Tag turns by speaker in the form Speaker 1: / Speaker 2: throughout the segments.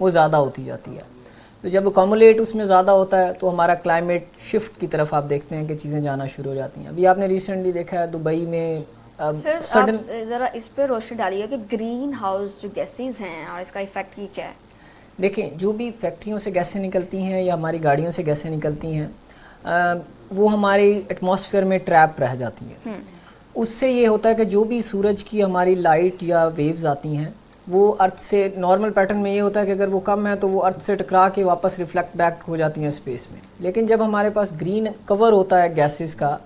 Speaker 1: وہ زیادہ ہوتی جاتی ہے. تو جب اکومولیٹ اس میں زیادہ ہوتا ہے تو ہمارا کلائمیٹ شفٹ کی طرف آپ دیکھتے ہیں کہ چیزیں جانا شروع ہو جاتی ہیں. ابھی آپ نے ریسنٹلی دیکھا ہے دبئی میں
Speaker 2: سر
Speaker 1: سڈن
Speaker 2: آپ ذرا اس پہ روشنی ڈالیے کہ گرین ہاؤس جو گیسز ہیں اور اس کا ایفیکٹ یہ کیا ہے.
Speaker 1: دیکھیں جو بھی فیکٹریوں سے گیسیں نکلتی ہیں یا ہماری گاڑیوں سے گیسیں نکلتی ہیں وہ ہماری ایٹماسفیئر میں ٹریپ رہ جاتی ہیں. اس سے یہ ہوتا ہے کہ جو بھی سورج کی ہماری لائٹ یا ویوز آتی ہیں وہ ارتھ سے نارمل پیٹرن میں یہ ہوتا ہے کہ اگر وہ کم ہے تو وہ ارتھ سے ٹکرا کے واپس ریفلیکٹ بیک ہو جاتی ہیں اسپیس میں. لیکن جب ہمارے پاس گرین کور ہوتا ہے گیسز کا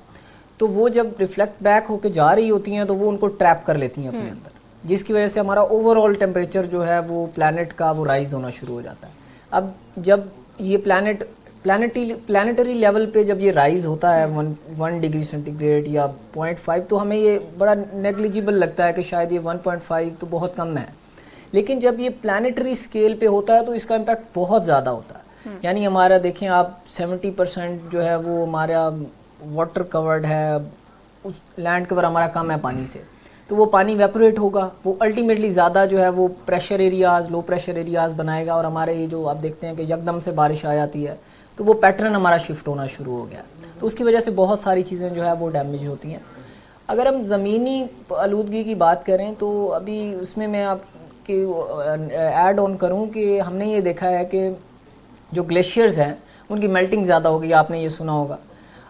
Speaker 1: تو وہ جب ریفلیکٹ بیک ہو کے جا رہی ہوتی ہیں تو وہ ان کو ٹریپ کر لیتی ہیں اپنے اندر, جس کی وجہ سے ہمارا اوور آل ٹیمپریچر جو ہے وہ پلانٹ کا وہ رائز ہونا شروع ہو جاتا ہے. اب جب یہ پلانٹری لیول پہ جب یہ رائز ہوتا ہے 1 ڈگری سینٹی گریڈ یا 0.5 تو ہمیں یہ بڑا نیگلیجیبل لگتا ہے کہ شاید یہ 1.5 تو بہت کم ہے. لیکن جب یہ پلانٹری سکیل پہ ہوتا ہے تو اس کا امپیکٹ بہت زیادہ ہوتا ہے. یعنی ہمارا دیکھیں آپ 70% جو ہے وہ ہمارا واٹر کورڈ ہے, اس لینڈ کور ہمارا کم ہے پانی سے, تو وہ پانی ویپوریٹ ہوگا, وہ الٹیمیٹلی زیادہ جو ہے وہ pressure areas low pressure areas بنائے گا اور ہمارے یہ جو آپ دیکھتے ہیں کہ یکدم سے بارش آ جاتی ہے تو وہ پیٹرن ہمارا شفٹ ہونا شروع ہو گیا. تو اس کی وجہ سے بہت ساری چیزیں جو ہے وہ ڈیمیج ہوتی ہیں. اگر ہم زمینی آلودگی کی بات کریں تو ابھی اس میں آپ کے ایڈ آن کروں کہ ہم نے یہ دیکھا ہے کہ جو گلیشیئرز ہیں ان کی میلٹنگ زیادہ ہوگی, آپ نے یہ سنا ہوگا.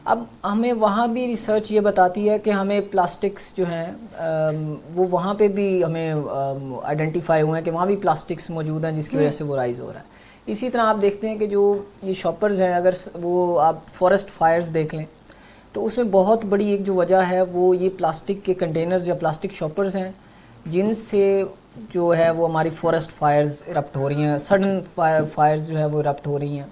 Speaker 1: اب ہمیں وہاں بھی ریسرچ یہ بتاتی ہے کہ ہمیں پلاسٹکس جو ہیں وہ وہاں پہ بھی ہمیں آئیڈینٹیفائی ہوئے ہیں کہ وہاں بھی پلاسٹکس موجود ہیں جس کی وجہ سے وہ رائز ہو رہا ہے. اسی طرح آپ دیکھتے ہیں کہ جو یہ شاپرز ہیں اگر وہ آپ فارسٹ فائرز دیکھ لیں تو اس میں بہت بڑی ایک جو وجہ ہے وہ یہ پلاسٹک کے کنٹینرز یا پلاسٹک شاپرز ہیں جن سے جو ہے وہ ہماری فارسٹ فائرز رپٹ ہو رہی ہیں, سڈن فائرز جو ہے وہ رپٹ ہو رہی ہیں.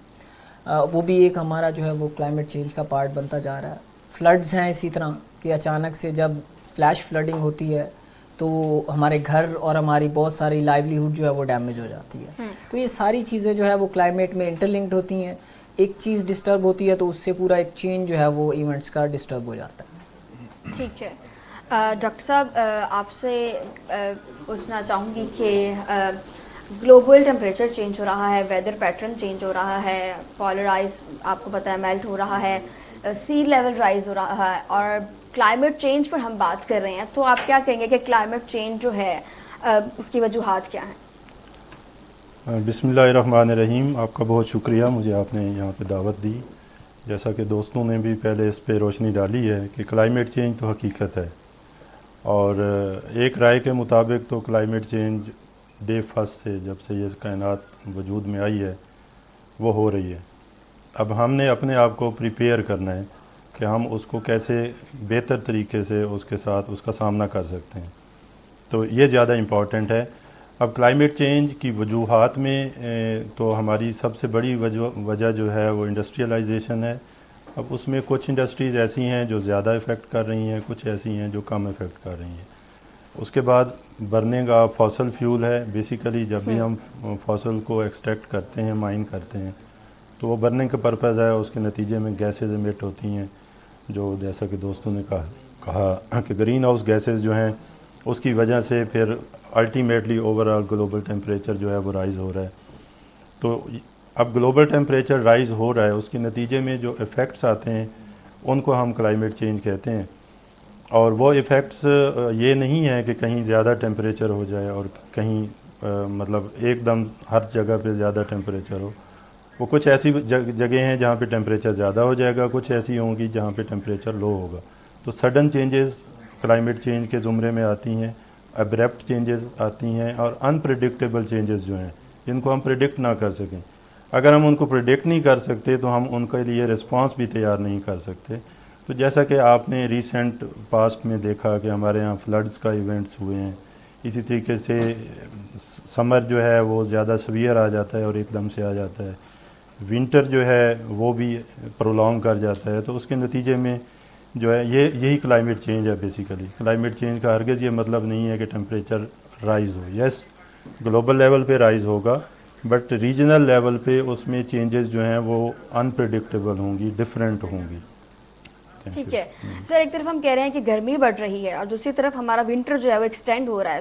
Speaker 1: وہ بھی ایک ہمارا جو ہے وہ کلائمیٹ چینج کا پارٹ بنتا جا رہا ہے. فلڈز ہیں اسی طرح کہ اچانک سے جب فلیش فلڈنگ ہوتی ہے تو ہمارے گھر اور ہماری بہت ساری لائیولیہوڈ جو ہے وہ ڈیمیج ہو جاتی ہے. تو یہ ساری چیزیں جو ہے وہ کلائمیٹ میں انٹر لنکڈ ہوتی ہیں. ایک چیز ڈسٹرب ہوتی ہے تو اس سے پورا ایک چین جو ہے وہ ایونٹس کا ڈسٹرب ہو جاتا ہے.
Speaker 2: ٹھیک ہے ڈاکٹر صاحب, آپ سے پوچھنا چاہوں گی کہ گلوبل ٹمپریچر چینج ہو رہا ہے, ویدر پیٹرن چینج ہو رہا ہے, پولر آئس آپ کو پتہ ہے میلٹ ہو رہا ہے, سی لیول رائز ہو رہا ہے اور کلائمیٹ چینج پر ہم بات کر رہے ہیں, تو آپ کیا کہیں گے کہ کلائمیٹ چینج جو ہے اس کی وجوہات کیا ہیں؟
Speaker 3: بسم اللہ الرحمن الرحیم. آپ کا بہت شکریہ, مجھے آپ نے یہاں پہ دعوت دی. جیسا کہ دوستوں نے بھی پہلے اس پہ روشنی ڈالی ہے کہ کلائمیٹ چینج تو حقیقت ہے, اور ایک رائے کے مطابق تو کلائمیٹ چینج ڈے فرسٹ سے جب سے یہ کائنات وجود میں آئی ہے وہ ہو رہی ہے. اب ہم نے اپنے آپ کو پریپیئر کرنا ہے کہ ہم اس کو کیسے بہتر طریقے سے اس کے ساتھ اس کا سامنا کر سکتے ہیں, تو یہ زیادہ امپورٹنٹ ہے. اب کلائمیٹ چینج کی وجوہات میں تو ہماری سب سے بڑی وجہ جو ہے وہ انڈسٹریلائزیشن ہے. اب اس میں کچھ انڈسٹریز ایسی ہیں جو زیادہ افیکٹ کر رہی ہیں, کچھ ایسی ہیں جو کم افیکٹ کر رہی ہیں. اس کے بعد برننگ آف فاسل فیول ہے. بیسیکلی جب بھی ہم فاسل کو ایکسٹریکٹ کرتے ہیں, مائن کرتے ہیں, تو وہ برننگ کا پرپز ہے. اس کے نتیجے میں گیسز ایمٹ ہوتی ہیں جو جیسا کہ دوستوں نے کہا کہ گرین ہاؤس گیسز جو ہیں اس کی وجہ سے پھر ultimately over all global temperature جو ہے وہ رائز ہو رہا ہے. تو اب گلوبل ٹیمپریچر رائز ہو رہا ہے, اس کے نتیجے میں جو ایفیکٹس آتے ہیں ان کو ہم کلائمیٹ چینج کہتے ہیں. اور وہ ایفیکٹس یہ نہیں ہے کہ کہیں زیادہ ٹیمپریچر ہو جائے اور کہیں مطلب ایک دم ہر جگہ پہ زیادہ ٹیمپریچر ہو. وہ کچھ ایسی جگہیں ہیں جہاں پہ ٹیمپریچر زیادہ ہو جائے گا, کچھ ایسی ہوں گی جہاں پہ ٹیمپریچر لو ہوگا. تو سڈن چینجز کلائمیٹ چینج کے زمرے میں آتی ہیں, ابرپٹ چینجز آتی ہیں, اور انپریڈکٹیبل چینجز جو ہیں جن کو ہم پریڈکٹ نہ کر سکیں. اگر ہم ان کو پریڈکٹ نہیں کر سکتے تو ہم ان کے لیے رسپانس بھی تیار نہیں کر سکتے. تو جیسا کہ آپ نے ریسنٹ پاسٹ میں دیکھا کہ ہمارے ہاں فلڈز کا ایونٹس ہوئے ہیں, اسی طریقے سے سمر جو ہے وہ زیادہ سویئر آ جاتا ہے اور ایک دم سے آ جاتا ہے, ونٹر جو ہے وہ بھی پرولونگ کر جاتا ہے. تو اس کے نتیجے میں جو ہے یہی کلائمیٹ چینج ہے. بیسیکلی کلائمیٹ چینج کا ہرگز یہ مطلب نہیں ہے کہ ٹیمپریچر رائز ہو. یس گلوبل لیول پہ رائز ہوگا, بٹ ریجنل لیول پہ اس میں چینجز جو ہیں وہ انپریڈکٹیبل ہوں گی, ڈفرینٹ ہوں گی.
Speaker 2: ٹھیک ہے سر, ایک طرف ہم کہہ رہے ہیں کہ گرمی بڑھ رہی ہے اور دوسری طرف ہمارا ونٹر جو ہے وہ ایکسٹینڈ ہو رہا ہے,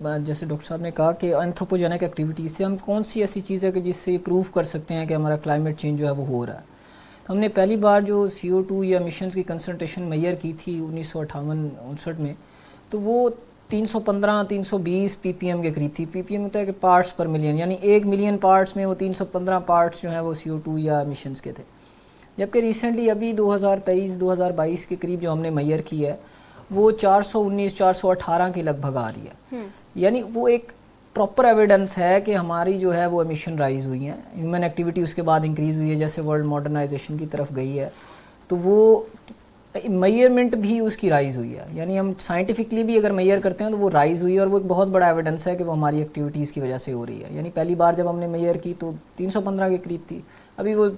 Speaker 1: جیسے ڈاکٹر صاحب نے کہا کہ اینتھروپوجینک ایکٹیویٹی سے ہم کون سی ایسی چیز ہے کہ جس سے پروف کر سکتے ہیں کہ ہمارا کلائمیٹ چینج جو ہے وہ ہو رہا ہے. ہم نے پہلی بار جو CO2 یا ایمیشنز کی کنسنٹریشن میئر کی تھی 1958-59 میں, تو وہ 315-320 ppm کے قریب تھی. ppm ہوتا ہے کہ پارٹس پر ملین, یعنی 1 ملین پارٹس میں وہ 315 پارٹس جو ہیں وہ CO2 یا ایمیشنز کے تھے. جبکہ ریسنٹلی ابھی 2023-2022 کے قریب جو ہم نے میئر کی ہے وہ 419-418 کے لگ بھگ آ رہی ہے. یعنی وہ ایک پراپر ایویڈنس ہے کہ ہماری جو ہے وہ ایمیشن رائز ہوئی ہیں, ہیومن ایکٹیویٹی اس کے بعد انکریز ہوئی ہے, جیسے ورلڈ ماڈرنائزیشن کی طرف گئی ہے تو وہ میئرمنٹ بھی اس کی رائز ہوئی ہے. یعنی ہم سائنٹیفکلی بھی اگر میئر کرتے ہیں تو وہ رائز ہوئی ہے, اور وہ ایک بہت بڑا ایویڈنس ہے کہ وہ ہماری ایکٹیویٹیز کی وجہ سے ہو رہی ہے. یعنی پہلی بار جب ہم نے میئر کی تو 315 کے قریب تھی, ابھی وہ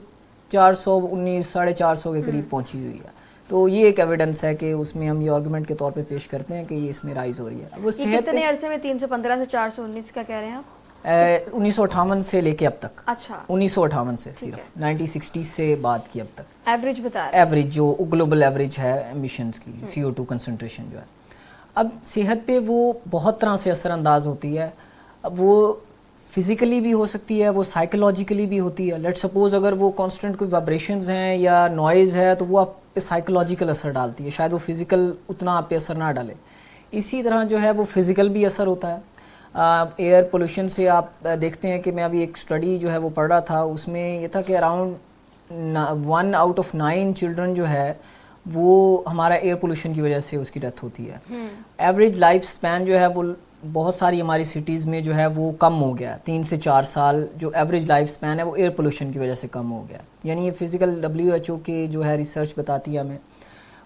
Speaker 1: 419-450 کے قریب پہنچی ہوئی ہے. تو یہ ایک ایویڈنس ہے کہ اس میں ہم یہ آرگومنٹ کے طور پہ پیش کرتے ہیں کہ یہ اس میں رائز ہو رہی ہے. وہ صحت
Speaker 2: کتنے عرصے میں 315 سے 419 کا کہہ رہے ہیں آپ؟
Speaker 1: 1958 سے لے کے اب تک.
Speaker 2: اچھا,
Speaker 1: 1958 سے صرف 1960 سے بعد کی اب تک
Speaker 2: ایوریج بتا رہے ہیں.
Speaker 1: ایوریج جو گلوبل ایوریج ہے ایمیشنز کی CO2 کنسنٹریشن جو ہے. اب صحت پہ وہ بہت طرح سے اثر انداز ہوتی ہے. اب وہ فزیکلی بھی ہو سکتی ہے, وہ سائیکولوجیکلی بھی ہوتی ہے. لیٹ سپوز اگر وہ کانسٹنٹ کوئی وائبریشنز ہیں یا نوائز ہے تو وہ آپ پہ سائیکولوجیکل اثر ڈالتی ہے, شاید وہ فزیکل اتنا آپ پہ اثر نہ ڈالے. اسی طرح جو ہے وہ فزیکل بھی اثر ہوتا ہے. ایئر پولوشن سے آپ دیکھتے ہیں کہ میں ابھی ایک اسٹڈی جو ہے وہ پڑھ رہا تھا, اس میں یہ تھا کہ اراؤنڈ 1 out of 9 چلڈرن جو ہے وہ ہمارا ایئر پولوشن کی وجہ سے اس کی ڈیتھ ہوتی ہے. ایوریج لائف سپین جو ہے وہ بہت ساری ہماری سٹیز میں جو ہے وہ کم ہو گیا, 3 سے 4 سال جو ایوریج لائف سپین ہے وہ ایئر پولوشن کی وجہ سے کم ہو گیا. یعنی یہ فزیکل WHO کے جو ہے ریسرچ بتاتی ہے ہمیں.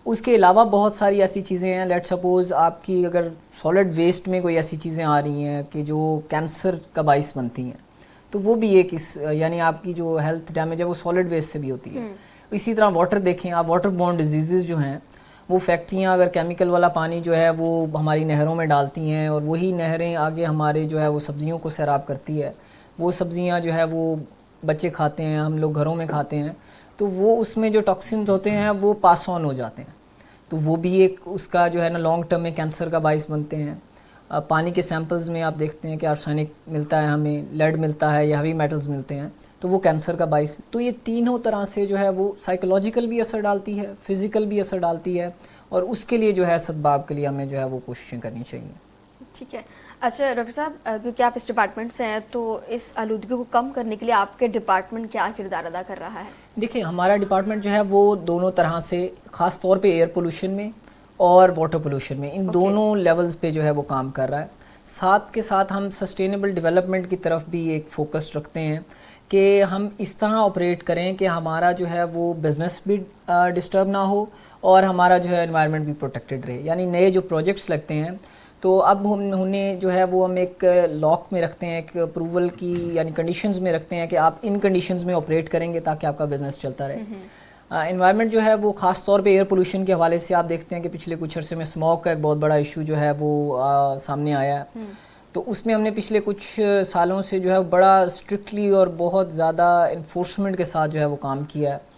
Speaker 1: اس کے علاوہ بہت ساری ایسی چیزیں ہیں, لیٹ سپوز آپ کی اگر سالڈ ویسٹ میں کوئی ایسی چیزیں آ رہی ہیں کہ جو کینسر کا باعث بنتی ہیں, تو وہ بھی ایک یعنی آپ کی جو ہیلتھ ڈیمیج ہے وہ سالڈ ویسٹ سے بھی ہوتی ہے. اسی طرح واٹر دیکھیں آپ, واٹر بورن ڈیزیزز جو ہیں وہ فیکٹریاں اگر کیمیکل والا پانی جو ہے وہ ہماری نہروں میں ڈالتی ہیں, اور وہی نہریں آگے ہمارے جو ہے وہ سبزیوں کو سیراب کرتی ہے. وہ سبزیاں جو ہے وہ بچے کھاتے ہیں, ہم لوگ گھروں میں کھاتے ہیں, تو وہ اس میں جو ٹاکسنز ہوتے ہیں وہ پاس آن ہو جاتے ہیں. تو وہ بھی ایک اس کا جو ہے نا لانگ ٹرم میں کینسر کا باعث بنتے ہیں. پانی کے سیمپلز میں آپ دیکھتے ہیں کہ آرسینک ملتا ہے, ہمیں لیڈ ملتا ہے یا ہیوی میٹلز ملتے ہیں, تو وہ کینسر کا باعث. تو یہ تینوں طرح سے جو ہے وہ سائیکولوجیکل بھی اثر ڈالتی ہے, فزیکل بھی اثر ڈالتی ہے, اور اس کے لیے جو ہے سدباب کے لیے ہمیں جو ہے وہ کوششیں کرنی چاہیے.
Speaker 2: ٹھیک ہے. اچھا ڈاکٹر صاحب, کیونکہ آپ اس ڈپارٹمنٹ سے ہیں تو اس آلودگی کو کم کرنے کے لیے آپ کے ڈپارٹمنٹ کیا کردار ادا کر رہا ہے؟
Speaker 1: دیکھیں ہمارا ڈپارٹمنٹ جو ہے وہ دونوں طرح سے, خاص طور پہ ایئر پولوشن میں اور واٹر پولوشن میں, ان دونوں لیولز پہ جو ہے وہ کام کر رہا ہے. ساتھ کے ساتھ ہم سسٹینیبل ڈیولپمنٹ کی طرف بھی ایک فوکس رکھتے ہیں کہ ہم اس طرح آپریٹ کریں کہ ہمارا جو ہے وہ بزنس بھی ڈسٹرب نہ ہو اور ہمارا جو ہے انوائرمنٹ بھی پروٹیکٹڈ رہے. یعنی نئے جو پروجیکٹس لگتے ہیں تو اب انہیں جو ہے وہ ہم ایک لاک میں رکھتے ہیں, ایک اپروول کی یعنی کنڈیشنز میں رکھتے ہیں کہ آپ ان کنڈیشنز میں آپریٹ کریں گے تاکہ آپ کا بزنس چلتا رہے. انوائرمنٹ جو ہے وہ خاص طور پہ ایئر پولوشن کے حوالے سے آپ دیکھتے ہیں کہ پچھلے کچھ عرصے میں اسموگ کا ایک بہت بڑا ایشو جو ہے وہ سامنے آیا ہے. تو اس میں ہم نے پچھلے کچھ سالوں سے جو ہے بڑا اسٹرکٹلی اور بہت زیادہ انفورسمنٹ کے ساتھ جو ہے وہ کام کیا ہے.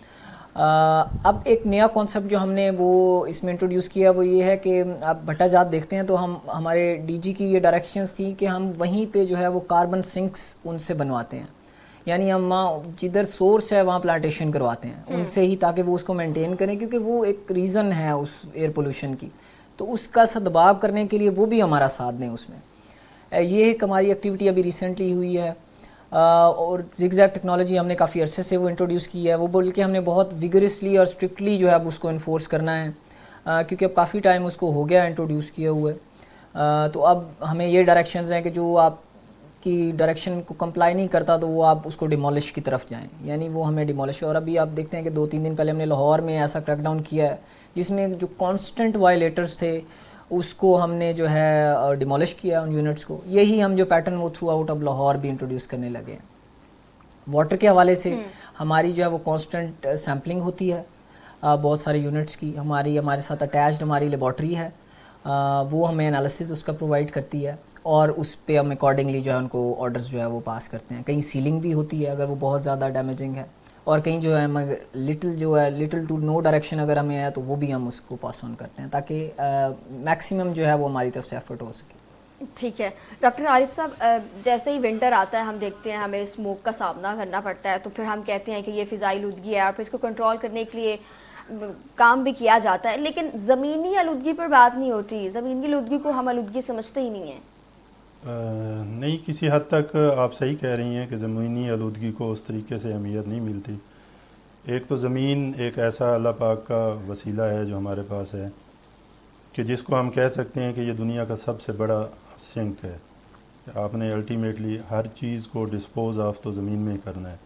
Speaker 1: اب ایک نیا کانسیپٹ جو ہم نے وہ اس میں انٹروڈیوس کیا وہ یہ ہے کہ آپ بھٹا جات دیکھتے ہیں تو ہم ہمارے DG کی یہ ڈائریکشنز تھیں کہ ہم وہیں پہ جو ہے وہ کاربن سنکس ان سے بنواتے ہیں. یعنی ہم جدھر سورس ہے وہاں پلانٹیشن کرواتے ہیں ان سے ہی, تاکہ وہ اس کو مینٹین کریں, کیونکہ وہ ایک ریزن ہے اس ایئر پولوشن کی. تو اس کا سدباب کرنے کے لیے وہ بھی ہمارا ساتھ دیں اس میں. یہ ایک ہماری ایکٹیویٹی ابھی ریسنٹلی ہوئی ہے, اور زگزیگ ٹیکنالوجی ہم نے کافی عرصے سے وہ انٹروڈیوس کی ہے. وہ بول کے ہم نے بہت ویگرسلی اور اسٹرکٹلی جو ہے اب اس کو انفورس کرنا ہے, کیونکہ اب کافی ٹائم اس کو ہو گیا انٹروڈیوس کیا ہوا ہے. تو اب ہمیں یہ ڈائریکشنز ہیں کہ جو آپ کی ڈائریکشن کو کمپلائی نہیں کرتا تو وہ آپ اس کو ڈیمولش کی طرف جائیں, یعنی وہ ہمیں ڈیمولش. اور ابھی آپ دیکھتے ہیں کہ 2-3 دن پہلے ہم نے لاہور میں ایسا کریک ڈاؤن کیا ہے جس میں جو کانسٹنٹ وائلیٹرز تھے اس کو ہم نے جو ہے ڈیمولش کیا ان یونٹس کو. یہی ہم جو پیٹرن وہ تھرو آؤٹ اب لاہور بھی انٹروڈیوس کرنے لگے ہیں. واٹر کے حوالے سے ہماری جو ہے وہ کانسٹنٹ سیمپلنگ ہوتی ہے بہت سارے یونٹس کی. ہمارے ساتھ اٹیچڈ ہماری لیبارٹری ہے, وہ ہمیں انالیسز اس کا پرووائڈ کرتی ہے, اور اس پہ ہم اکارڈنگلی جو ہے ان کو آرڈرز جو ہے وہ پاس کرتے ہیں. کہیں سیلنگ بھی ہوتی ہے اگر وہ بہت زیادہ ڈیمیجنگ ہے, اور کہیں جو ہے لٹل ٹو نو ڈائریکشن اگر ہمیں ہے تو وہ بھی ہم اس کو پاس آن کرتے ہیں تاکہ میکسیمم جو ہے وہ ہماری طرف سے ایفرٹ ہو سکے.
Speaker 2: ٹھیک ہے ڈاکٹر عارف صاحب، جیسے ہی ونٹر آتا ہے ہم دیکھتے ہیں ہمیں اسموک کا سامنا کرنا پڑتا ہے، تو پھر ہم کہتے ہیں کہ یہ فضائی آلودگی ہے، اور پھر اس کو کنٹرول کرنے کے لیے کام بھی کیا جاتا ہے، لیکن زمینی آلودگی پر بات نہیں ہوتی. زمینی آلودگی کو ہم آلودگی سمجھتے ہی نہیں ہیں.
Speaker 3: نہیں، کسی حد تک آپ صحیح کہہ رہی ہیں کہ زمینی آلودگی کو اس طریقے سے اہمیت نہیں ملتی. ایک تو زمین ایک ایسا اللہ پاک کا وسیلہ ہے جو ہمارے پاس ہے کہ جس کو ہم کہہ سکتے ہیں کہ یہ دنیا کا سب سے بڑا سنک ہے. آپ نے الٹیمیٹلی ہر چیز کو ڈسپوز آف تو زمین میں ہی کرنا ہے.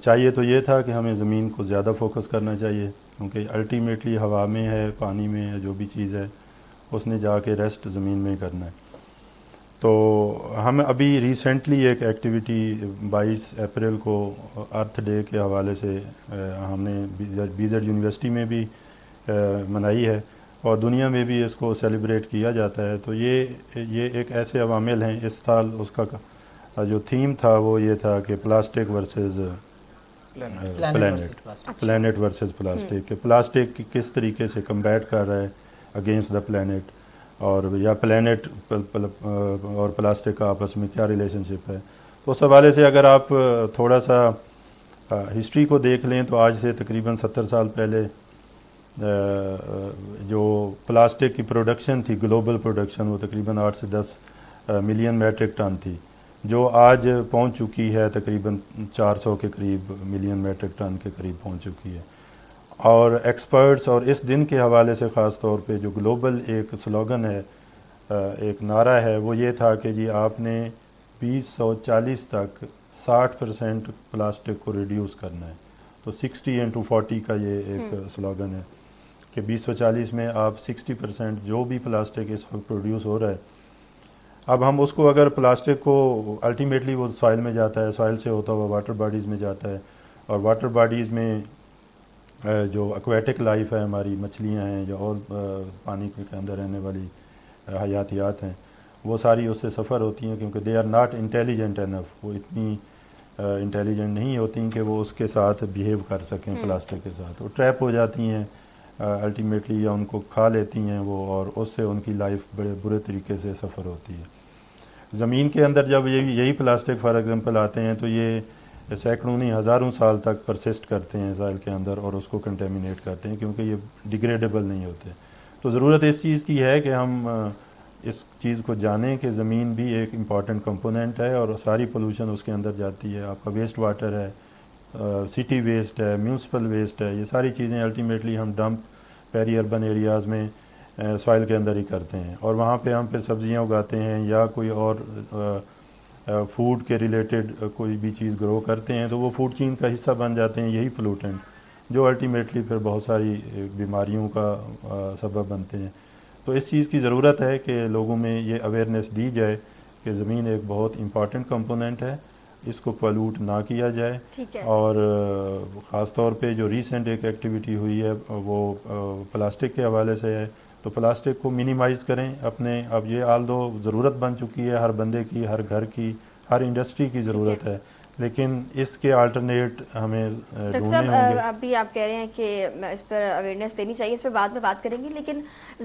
Speaker 3: چاہیے تو یہ تھا کہ ہمیں زمین کو زیادہ فوکس کرنا چاہیے، کیونکہ الٹیمیٹلی ہوا میں ہے، پانی میں ہے، جو بھی چیز ہے اس نے جا کے ریسٹ زمین میں ہی کرنا ہے. تو ہم ابھی ریسنٹلی ایک ایکٹیویٹی 22 اپریل کو ارتھ ڈے کے حوالے سے ہم نے BZ یونیورسٹی میں بھی منائی ہے، اور دنیا میں بھی اس کو سیلیبریٹ کیا جاتا ہے. تو یہ ایک ایسے عوامل ہیں. اس سال اس کا جو تھیم تھا وہ یہ تھا کہ plastic versus plant versus plastic, کہ پلاسٹک کس طریقے سے کمبیٹ کر رہا ہے اگینسٹ دا پلانٹ، اور یا پلانٹ اور پلاسٹک کا آپس میں کیا ریلیشن شپ ہے. تو اس حوالے سے اگر آپ تھوڑا سا ہسٹری کو دیکھ لیں تو آج سے تقریباً 70 سال پہلے جو پلاسٹک کی پروڈکشن تھی، گلوبل پروڈکشن، وہ تقریباً 8 سے 10 ملین میٹرک ٹن تھی، جو آج پہنچ چکی ہے تقریباً 400 کے قریب ملین میٹرک ٹن کے قریب پہنچ چکی ہے. اور ایکسپرٹس اور اس دن کے حوالے سے خاص طور پہ جو گلوبل ایک سلوگن ہے، ایک نعرہ ہے، وہ یہ تھا کہ جی آپ نے 2040 تک 60% پلاسٹک کو ریڈیوس کرنا ہے. تو 60x40 کا یہ ایک سلوگن ہے کہ 2040 میں آپ 60% جو بھی پلاسٹک اس وقت پروڈیوس ہو رہا ہے. اب ہم اس کو اگر پلاسٹک کو الٹیمیٹلی وہ سوائل میں جاتا ہے، سوائل سے ہوتا ہوا واٹر باڈیز میں جاتا ہے، اور واٹر باڈیز میں جو ایکویٹک لائف ہے، ہماری مچھلیاں ہیں یا اور پانی کے اندر رہنے والی حیاتیات ہیں، وہ ساری اس سے سفر ہوتی ہیں، کیونکہ they are not intelligent enough, وہ اتنی انٹیلیجنٹ نہیں ہوتی ہیں کہ وہ اس کے ساتھ بیہیو کر سکیں پلاسٹک کے ساتھ. وہ ٹریپ ہو جاتی ہیں الٹیمیٹلی، یا ان کو کھا لیتی ہیں وہ، اور اس سے ان کی لائف بڑے برے طریقے سے سفر ہوتی ہے. زمین کے اندر جب یہی پلاسٹک فار ایگزامپل آتے ہیں تو یہ سینکڑوں نہیں ہزاروں سال تک پرسسٹ کرتے ہیں سائل کے اندر، اور اس کو کنٹیمینیٹ کرتے ہیں، کیونکہ یہ ڈیگریڈیبل نہیں ہوتے. تو ضرورت اس چیز کی ہے کہ ہم اس چیز کو جانیں کہ زمین بھی ایک امپورٹنٹ کمپوننٹ ہے، اور ساری پولوشن اس کے اندر جاتی ہے. آپ کا ویسٹ واٹر ہے، سٹی ویسٹ ہے، میونسپل ویسٹ ہے، یہ ساری چیزیں الٹیمیٹلی ہم ڈمپ پیری اربن ایریاز میں سوائل کے اندر ہی کرتے ہیں، اور وہاں پہ ہم پھر سبزیاں اگاتے ہیں یا کوئی اور فوڈ کے ریلیٹڈ کوئی بھی چیز گرو کرتے ہیں، تو وہ فوڈ چین کا حصہ بن جاتے ہیں یہی پولوٹنٹ، جو الٹیمیٹلی پھر بہت ساری بیماریوں کا سبب بنتے ہیں. تو اس چیز کی ضرورت ہے کہ لوگوں میں یہ اویئرنیس دی جائے کہ زمین ایک بہت امپورٹنٹ کمپوننٹ ہے، اس کو پولوٹ نہ کیا جائے. اور خاص طور پہ جو ریسنٹ ایک ایکٹیویٹی ہوئی ہے وہ پلاسٹک کے حوالے سے ہے، تو پلاسٹک کو منیمائز کریں اپنے. اب یہ آلدو ضرورت بن چکی ہے ہر بندے کی، ہر گھر کی، ہر انڈسٹری کی ضرورت ہے، لیکن اس کے آلٹرنیٹ ہمیں ڈھونڈنے ہوں گے.
Speaker 2: ابھی آپ کہہ رہے ہیں کہ اس پر اویئرنیس دینی چاہیے، اس پہ بعد میں بات کریں گے، لیکن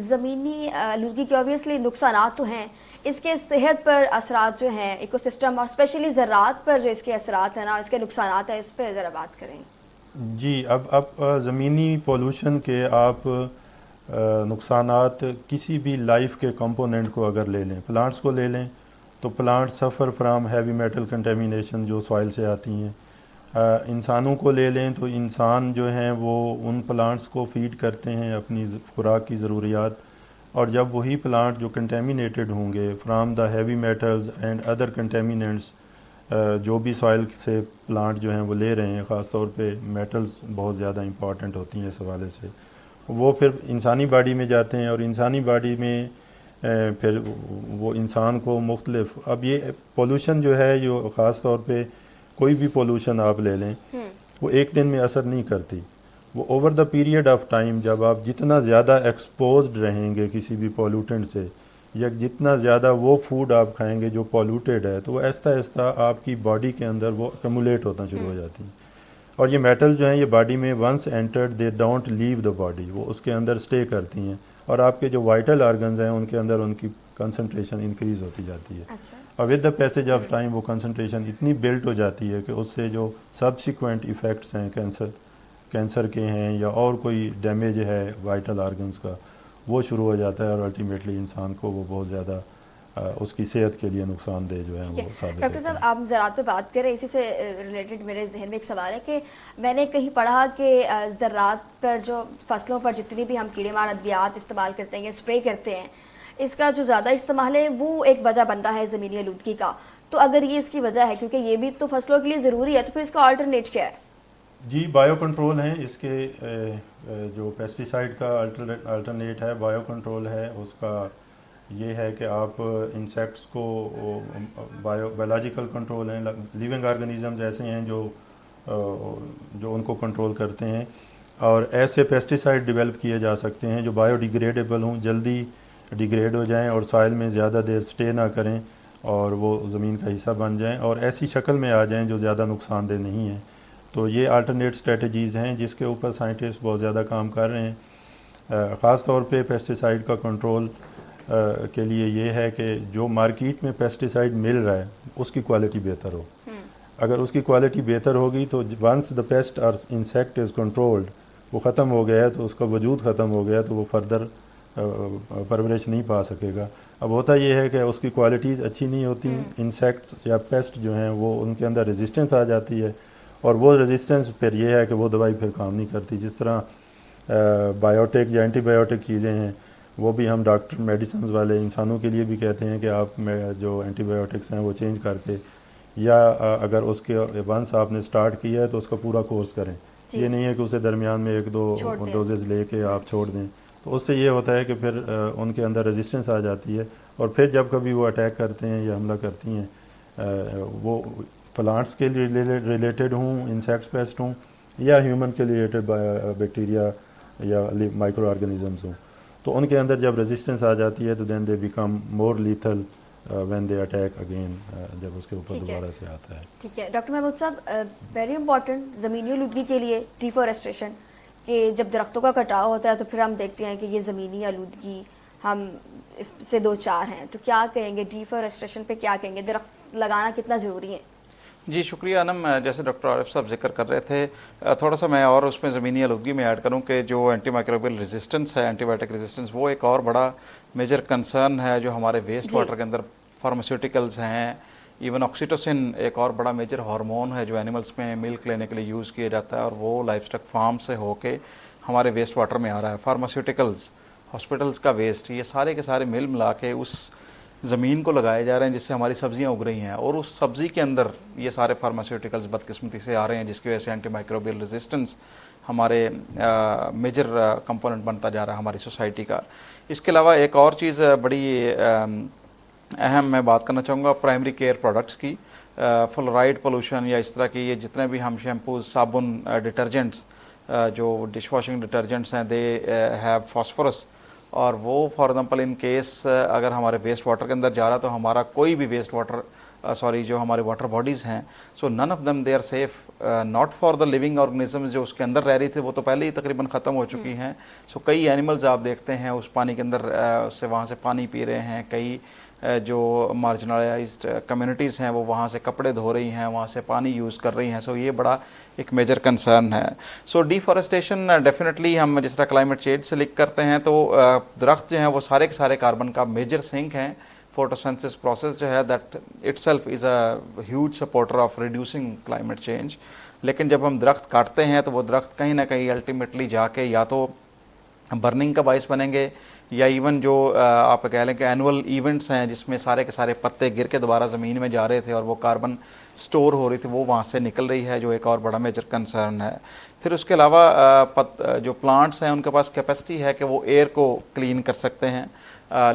Speaker 2: زمینی آلودگی کے اوبویسلی نقصانات تو ہیں، اس کے صحت پر اثرات جو ہیں، ایکو سسٹم اور اسپیشلی زراعت پر جو اس کے اثرات ہیں نا، اس کے نقصانات ہیں، اس پہ ذرا بات کریں.
Speaker 3: جی، اب زمینی پولوشن کے آپ نقصانات کسی بھی لائف کے کمپوننٹ کو اگر لے لیں، پلانٹس کو لے لیں تو plant suffer from heavy metal کنٹیمینیشن جو سوائل سے آتی ہیں. انسانوں کو لے لیں تو انسان جو ہیں وہ ان پلانٹس کو فیڈ کرتے ہیں اپنی خوراک کی ضروریات، اور جب وہی پلانٹ جو کنٹیمینیٹڈ ہوں گے from the heavy metals and other contaminants, جو بھی سوائل سے پلانٹ جو ہیں وہ لے رہے ہیں، خاص طور پہ میٹلز بہت زیادہ امپورٹنٹ ہوتی ہیں اس حوالے سے، وہ پھر انسانی باڈی میں جاتے ہیں، اور انسانی باڈی میں پھر وہ انسان کو مختلف. اب یہ پولوشن جو ہے، جو خاص طور پہ کوئی بھی پولوشن آپ لے لیں، وہ ایک دن میں اثر نہیں کرتی، وہ over the period of time, جب آپ جتنا زیادہ ایکسپوزڈ رہیں گے کسی بھی پولوٹنٹ سے، یا جتنا زیادہ وہ فوڈ آپ کھائیں گے جو پولوٹیڈ ہے، تو وہ آہستہ آہستہ آپ کی باڈی کے اندر وہ ایکومولیٹ ہونا شروع ہو جاتی ہیں. اور یہ میٹل جو ہیں یہ باڈی میں once entered they don't leave the body, وہ اس کے اندر اسٹے کرتی ہیں، اور آپ کے جو وائٹل آرگنز ہیں ان کے اندر ان کی کنسنٹریشن انکریز ہوتی جاتی ہے.
Speaker 2: اچھا
Speaker 3: اور with the passage of time وہ کنسنٹریشن اتنی بلڈ ہو جاتی ہے کہ اس سے جو سبسیکوینٹ ایفیکٹس ہیں کینسر کے ہیں یا اور کوئی ڈیمیج ہے وائٹل آرگنز کا وہ شروع ہو جاتا ہے اور الٹیمیٹلی انسان کو وہ بہت زیادہ اس کی صحت کے لیے نقصان دہ جو ہے وہ ثابت
Speaker 2: ڈاکٹر
Speaker 3: ہوتا
Speaker 2: صاحب
Speaker 3: ہے.
Speaker 2: آپ زراعت پہ بات کریں، اسی سے ریلیٹڈ میرے ذہن میں ایک سوال ہے کہ میں نے کہیں پڑھا کہ زراعت پر جو فصلوں پر جتنی بھی ہم کیڑے مار ادویات استعمال کرتے ہیں یا اسپرے کرتے ہیں، اس کا جو زیادہ استعمال ہے وہ ایک وجہ بن رہا ہے زمینی آلودگی کا. تو اگر یہ اس کی وجہ ہے، کیونکہ یہ بھی تو فصلوں کے لیے ضروری ہے، تو پھر اس کا آلٹرنیٹ کیا ہے؟
Speaker 3: جی بائیو کنٹرول ہیں اس کے جو پیسٹیسائڈ کا الٹرنیٹ ہے بائیو کنٹرول ہے. اس کا یہ ہے کہ آپ انسیکٹس کو بایولوجیکل کنٹرول ہیں، لیونگ آرگنیزمز ایسے ہیں جو ان کو کنٹرول کرتے ہیں. اور ایسے پیسٹیسائڈ ڈیولپ کیے جا سکتے ہیں جو بایو ڈیگریڈیبل ہوں، جلدی ڈیگریڈ ہو جائیں اور سائل میں زیادہ دیر سٹے نہ کریں اور وہ زمین کا حصہ بن جائیں اور ایسی شکل میں آ جائیں جو زیادہ نقصان دہ نہیں ہیں. تو یہ آلٹرنیٹ اسٹریٹجیز ہیں جس کے اوپر سائنٹسٹ بہت زیادہ کام کر رہے ہیں. خاص طور پہ پیسٹیسائڈ کا کنٹرول کے لیے یہ ہے کہ جو مارکیٹ میں پیسٹیسائڈ مل رہا ہے اس کی کوالٹی بہتر ہو. اگر اس کی کوالٹی بہتر ہوگی تو ونس دا پیسٹ اور انسیکٹ از کنٹرولڈ، وہ ختم ہو گیا ہے تو اس کا وجود ختم ہو گیا تو وہ فردر پرورش نہیں پا سکے گا. اب ہوتا یہ ہے کہ اس کی کوالٹیز اچھی نہیں ہوتی، انسیکٹس یا پیسٹ جو ہیں وہ ان کے اندر ریزسٹنس آ جاتی ہے اور وہ ریزسٹنس پھر یہ ہے کہ وہ دوائی پھر کام نہیں کرتی. جس طرح بایوٹک یا اینٹی بایوٹک چیزیں ہیں وہ بھی ہم ڈاکٹر میڈیسنز والے انسانوں کے لیے بھی کہتے ہیں کہ آپ جو اینٹی بایوٹکس ہیں وہ چینج کر کے یا اگر اس کے ونس آپ نے سٹارٹ کیا ہے تو اس کا پورا کورس کریں. یہ نہیں ہے کہ اسے درمیان میں ایک دو ڈوزز لے کے آپ چھوڑ دیں. تو اس سے یہ ہوتا ہے کہ پھر ان کے اندر ریزسٹنس آ جاتی ہے اور پھر جب کبھی وہ اٹیک کرتے ہیں یا حملہ کرتی ہیں وہ پلانٹس کے ریلیٹڈ ہوں، انسیکٹس پیسٹ ہوں یا ہیومن کے ریلیٹڈ بیکٹیریا یا مائکرو آرگنیزمز ہوں، تو ان کے اندر جب ریزسٹنس آ جاتی ہے تو then they become more lethal when they attack again, جب اس کے اوپر دوبارہ سے آتا ہے.
Speaker 2: ٹھیک ہے ڈاکٹر محمود صاحب، ویری امپورٹنٹ زمینی آلودگی کے لیے ڈیفارسٹریشن، کہ جب درختوں کا کٹاؤ ہوتا ہے تو پھر ہم دیکھتے ہیں کہ یہ زمینی آلودگی ہم اس سے دو چار ہیں. تو کیا کہیں گے ڈیفارسٹریشن پہ، کیا کہیں گے، درخت لگانا کتنا ضروری ہے؟
Speaker 4: جی شکریہ انم. جیسے ڈاکٹر عارف صاحب ذکر کر رہے تھے، تھوڑا سا میں اور اس میں زمینی آلودگی میں ایڈ کروں کہ جو اینٹی مائکروبیل ریزسٹنس ہے، اینٹی بایوٹک ریزسٹنس، وہ ایک اور بڑا میجر کنسرن ہے جو ہمارے ویسٹ واٹر کے اندر فارماسیوٹیکلز ہیں. ایون آکسیٹوسن ایک اور بڑا میجر ہارمون ہے جو اینیملز میں ملک لینے کے لیے یوز کیا جاتا ہے اور وہ لائف اسٹاک فارم سے ہو کے ہمارے ویسٹ واٹر میں آ رہا ہے. فارماسیوٹیکلز، ہاسپٹلز کا ویسٹ، یہ سارے کے سارے ملا کے اس زمین کو لگائے جا رہے ہیں جس سے ہماری سبزیاں اگ رہی ہیں اور اس سبزی کے اندر یہ سارے فارماسیوٹیکلز بدقسمتی سے آ رہے ہیں جس کی وجہ سے اینٹی مائکروبیل ریزسٹنس ہمارے میجر کمپوننٹ بنتا جا رہا ہے ہماری سوسائٹی کا. اس کے علاوہ ایک اور چیز بڑی اہم میں بات کرنا چاہوں گا پرائمری کیئر پروڈکٹس کی. فلورائڈ پولوشن یا اس طرح کی یہ جتنے بھی ہم شیمپوز، صابن، ڈٹرجنٹس، جو ڈش واشنگ ڈٹرجنٹس ہیں، دے ہیو فاسفورس، اور وہ فار ایگزامپل ان کیس اگر ہمارے ویسٹ واٹر کے اندر جا رہا تو ہمارا کوئی بھی ویسٹ واٹر جو ہمارے واٹر باڈیز ہیں، so none of them they are safe not for the living organisms جو اس کے اندر رہ رہی تھی، وہ تو پہلے ہی تقریباً ختم ہو چکی ہیں. سو کئی اینیملز آپ دیکھتے ہیں اس پانی کے اندر سے وہاں سے پانی پی رہے ہیں. کئی جو مارجنلائزڈ کمیونٹیز ہیں وہ وہاں سے کپڑے دھو رہی ہیں، وہاں سے پانی یوز کر رہی ہیں. سو یہ بڑا ایک میجر کنسرن ہے. سو ڈیفارسٹیشن ڈیفینیٹلی ہم جس طرح کلائمیٹ چینج سے لنک کرتے ہیں تو درخت جو ہیں وہ سارے کے سارے کاربن کا میجر سنک ہیں. فوٹوسینتھسس پروسیس جو ہے that it self is a huge supporter of reducing climate change. لیکن جب ہم درخت کاٹتے ہیں تو وہ درخت کہیں نہ کہیں الٹیمیٹلی جا کے یا تو برننگ کا باعث بنیں گے یا ایون جو آپ کہہ لیں کہ اینول ایونٹس ہیں جس میں سارے کے سارے پتے گر کے دوبارہ زمین میں جا رہے تھے اور وہ کاربن سٹور ہو رہی تھی، وہ وہاں سے نکل رہی ہے، جو ایک اور بڑا میجر کنسرن ہے. پھر اس کے علاوہ جو پلانٹس ہیں ان کے پاس کیپیسٹی ہے کہ وہ ایئر کو کلین کر سکتے ہیں.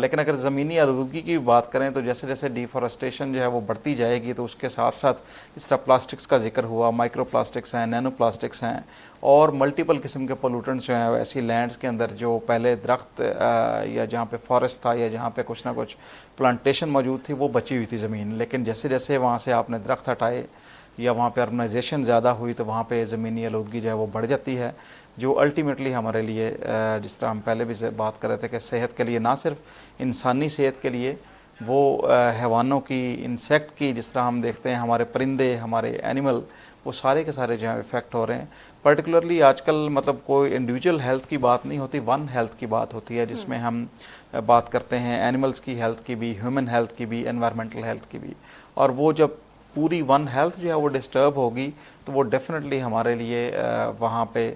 Speaker 4: لیکن اگر زمینی آلودگی کی بات کریں تو جیسے جیسے ڈیفارسٹیشن جو ہے وہ بڑھتی جائے گی تو اس کے ساتھ ساتھ اس طرح پلاسٹکس کا ذکر ہوا، مائکرو پلاسٹکس ہیں، نینو پلاسٹکس ہیں اور ملٹیپل قسم کے پولوٹنٹس جو ہیں ایسی لینڈز کے اندر جو پہلے درخت یا جہاں پہ فارسٹ تھا یا جہاں پہ کچھ نہ کچھ پلانٹیشن موجود تھی وہ بچی ہوئی تھی زمین. لیکن جیسے جیسے وہاں سے آپ نے درخت ہٹائے یا وہاں پہ اربنائزیشن زیادہ ہوئی تو وہاں پہ زمینی آلودگی جو ہے وہ بڑھ جاتی ہے. جو الٹیمیٹلی ہمارے لیے جس طرح ہم پہلے بھی بات کر رہے تھے کہ صحت کے لیے، نہ صرف انسانی صحت کے لیے، وہ حیوانوں کی، انسیکٹ کی، جس طرح ہم دیکھتے ہیں ہمارے پرندے، ہمارے اینیمل، وہ سارے کے سارے جو ہیں افیکٹ ہو رہے ہیں. پرٹیکولرلی آج کل مطلب کوئی انڈیویجول ہیلتھ کی بات نہیں ہوتی، ون ہیلتھ کی بات ہوتی ہے، جس میں ہم بات کرتے ہیں اینیملز کی ہیلتھ کی بھی، ہیومن ہیلتھ کی بھی، انوائرمنٹل ہیلتھ کی بھی. اور وہ جب پوری ون ہیلتھ جو ہے وہ ڈسٹرب ہوگی تو وہ ڈیفینیٹلی ہمارے لیے وہاں پہ،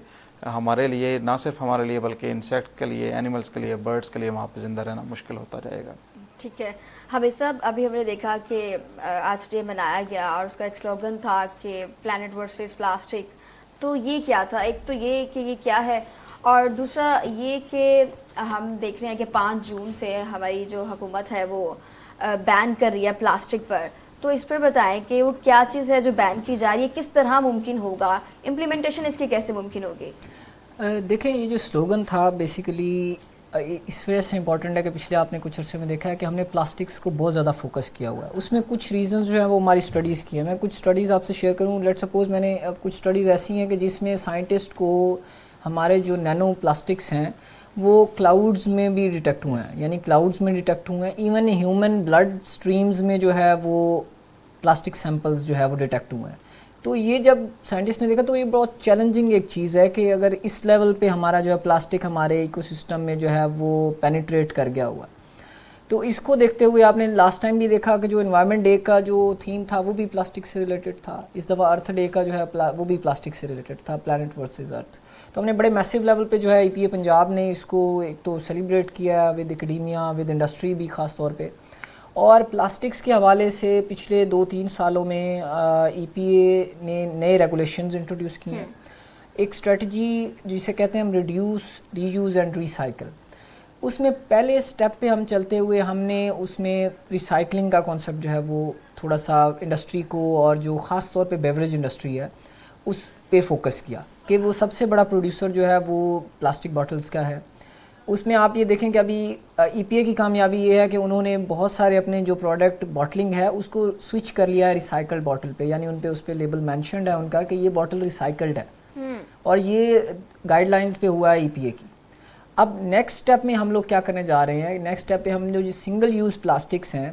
Speaker 4: ہمارے لیے، نہ صرف ہمارے لیے بلکہ انسیکٹ کے لیے، اینیملز کے لیے، برڈز کے لیے وہاں پہ زندہ رہنا مشکل ہوتا جائے گا.
Speaker 2: ٹھیک ہے حمید صاحب، ابھی ہم نے دیکھا کہ آج ڈے منایا گیا اور اس کا ایک سلوگن تھا کہ پلانٹ ورسز پلاسٹک. تو یہ کیا تھا؟ ایک تو یہ کہ یہ کیا ہے، اور دوسرا یہ کہ ہم دیکھ رہے ہیں کہ 5 جون سے ہماری جو حکومت ہے وہ بین کر رہی ہے پلاسٹک پر. تو اس پر بتائیں کہ وہ کیا چیز ہے جو بین کی جا رہی ہے، کس طرح ممکن ہوگا، امپلیمنٹیشن اس کی کیسے ممکن ہوگی؟
Speaker 1: دیکھیں یہ جو سلوگن تھا بیسیکلی اس وجہ سے امپورٹنٹ ہے کہ پچھلے آپ نے کچھ عرصے میں دیکھا ہے کہ ہم نے پلاسٹکس کو بہت زیادہ فوکس کیا ہوا ہے. اس میں کچھ ریزنز جو ہیں وہ ہماری اسٹڈیز کی ہیں. میں کچھ اسٹڈیز آپ سے شیئر کروں. لیٹ سپوز میں نے کچھ اسٹڈیز ایسی ہیں کہ جس میں سائنٹسٹ کو ہمارے جو نینو پلاسٹکس ہیں وہ کلاؤڈز میں بھی ڈیٹیکٹ ہوئے ہیں، یعنی کلاؤڈز میں ڈیٹیکٹ ہوئے ہیں. ایون ہیومن بلڈ سٹریمز میں جو ہے وہ پلاسٹک سیمپلز جو ہے وہ ڈیٹیکٹ ہوئے ہیں. تو یہ جب سائنٹسٹ نے دیکھا تو یہ بہت چیلنجنگ ایک چیز ہے کہ اگر اس لیول پہ ہمارا جو ہے پلاسٹک ہمارے ایکو سسٹم میں جو ہے وہ پینیٹریٹ کر گیا ہوا ہے. تو اس کو دیکھتے ہوئے آپ نے لاسٹ ٹائم بھی دیکھا کہ جو انوائرمنٹ ڈے کا جو تھیم تھا وہ بھی پلاسٹک سے ریلیٹڈ تھا. اس دفعہ ارتھ ڈے کا جو ہے وہ بھی پلاسٹک سے ریلیٹڈ تھا، پلانٹ ورسز ارتھ. تو ہم نے بڑے میسو لیول پہ جو ہے EPA پنجاب نے اس کو ایک تو سیلیبریٹ کیا ود اکیڈیمیا، ود انڈسٹری بھی خاص طور پہ. اور پلاسٹکس کے حوالے سے پچھلے 2-3 سالوں میں EPA نے نئے ریگولیشنز انٹروڈیوس کی ہیں. ایک اسٹریٹجی جسے کہتے ہیں ہم reduce, reuse and recycle. اس میں پہلے اسٹیپ پہ ہم چلتے ہوئے ہم نے اس میں ریسائکلنگ کا کانسیپٹ جو ہے وہ تھوڑا سا انڈسٹری کو، اور جو خاص طور پہ بیوریج انڈسٹری ہے اس پہ فوکس کیا کہ وہ سب سے بڑا پروڈیوسر جو ہے وہ پلاسٹک باٹلز کا ہے. اس میں آپ یہ دیکھیں کہ ابھی EPA کی کامیابی یہ ہے کہ انہوں نے بہت سارے اپنے جو پروڈکٹ باٹلنگ ہے اس کو سوئچ کر لیا ہے ریسائیکل باٹل پہ، یعنی ان پہ اس پہ لیبل مینشنڈ ہے ان کا کہ یہ باٹل ریسائیکلڈ ہے، اور یہ گائیڈ لائنز پہ ہوا ہے EPA کی. اب نیکسٹ اسٹیپ میں ہم لوگ کیا کرنے جا رہے ہیں، نیکسٹ اسٹیپ پہ ہم جو سنگل یوز پلاسٹکس ہیں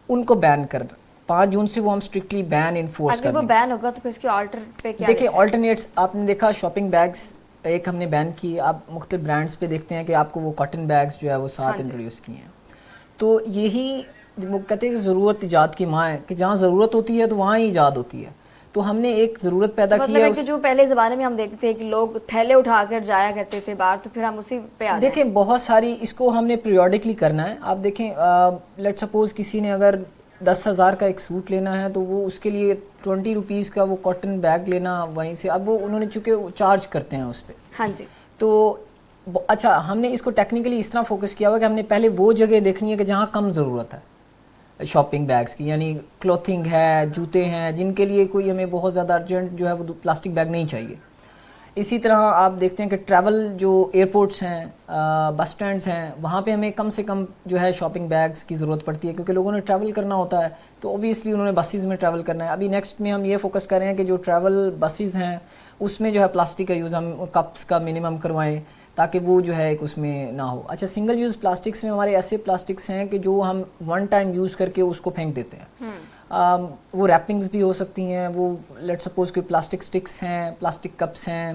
Speaker 1: ان کو بین کر 5 جون سے وہ ہم اسٹرکٹلی بین انفورس کر
Speaker 2: اگر وہ بین ہوگا تو پھر اس کے آلٹر پہ کیا
Speaker 1: دیکھیں آلٹرنیٹس. آپ نے دیکھا شاپنگ بیگس ایک ہم نے بین کی، آپ مختلف برانڈس پہ دیکھتے ہیں کہ آپ کو وہ کاٹن بیگس جو ہے وہ ساتھ انٹروڈیوس کیے ہیں. تو یہی وہ کہتے ہیں کہ ضرورت ایجاد کی ماں ہے، کہ جہاں ضرورت ہوتی ہے تو وہاں ہی ایجاد ہوتی ہے. تو ہم نے ایک ضرورت پیدا کی
Speaker 2: مطلب ہے کہ جو پہلے زمانے میں ہم دیکھتے تھے کہ لوگ تھیلے اٹھا کر جایا کرتے تھے باہر، تو پھر ہم اسی پہ آ
Speaker 1: دیکھیں بہت ساری اس کو ہم نے پیریوڈکلی کرنا ہے. آپ دیکھیں لیٹ سپوز کسی نے اگر 10,000 کا ایک سوٹ لینا ہے تو وہ اس کے لیے 20 روپیز کا وہ کاٹن بیگ لینا وہیں سے، اب وہ انہوں نے چونکہ چارج کرتے ہیں اس پہ.
Speaker 2: ہاں جی.
Speaker 1: تو اچھا ہم نے اس کو ٹیکنیکلی اس طرح فوکس کیا ہوا کہ ہم نے پہلے وہ جگہ دیکھنی ہے کہ جہاں کم ضرورت ہے شاپنگ بیگس کی، یعنی کلوتھنگ ہے، جوتے ہیں، جن کے لیے کوئی ہمیں بہت زیادہ ارجنٹ جو ہے وہ پلاسٹک بیگ نہیں چاہیے. اسی طرح آپ دیکھتے ہیں کہ ٹریول جو ایئرپورٹس ہیں، بس سٹینڈز ہیں، وہاں پہ ہمیں کم سے کم جو ہے شاپنگ بیگس کی ضرورت پڑتی ہے کیونکہ لوگوں نے ٹریول کرنا ہوتا ہے تو اوبیسلی انہوں نے بسیز میں ٹریول کرنا ہے. ابھی نیکسٹ میں ہم یہ فوکس کر رہے ہیں کہ جو ٹریول بسیز ہیں اس میں جو ہے پلاسٹک کا یوز ہم کپس کا منیمم کروائیں تاکہ وہ جو ہے ایک اس میں نہ ہو. اچھا سنگل یوز پلاسٹکس میں ہمارے ایسے پلاسٹکس ہیں کہ جو ہم ون ٹائم یوز کر کے اس کو پھینک دیتے ہیں. وہ ریپنگز بھی ہو سکتی ہیں، وہ لیٹ سپوز کوئی پلاسٹک سٹکس ہیں، پلاسٹک کپس ہیں،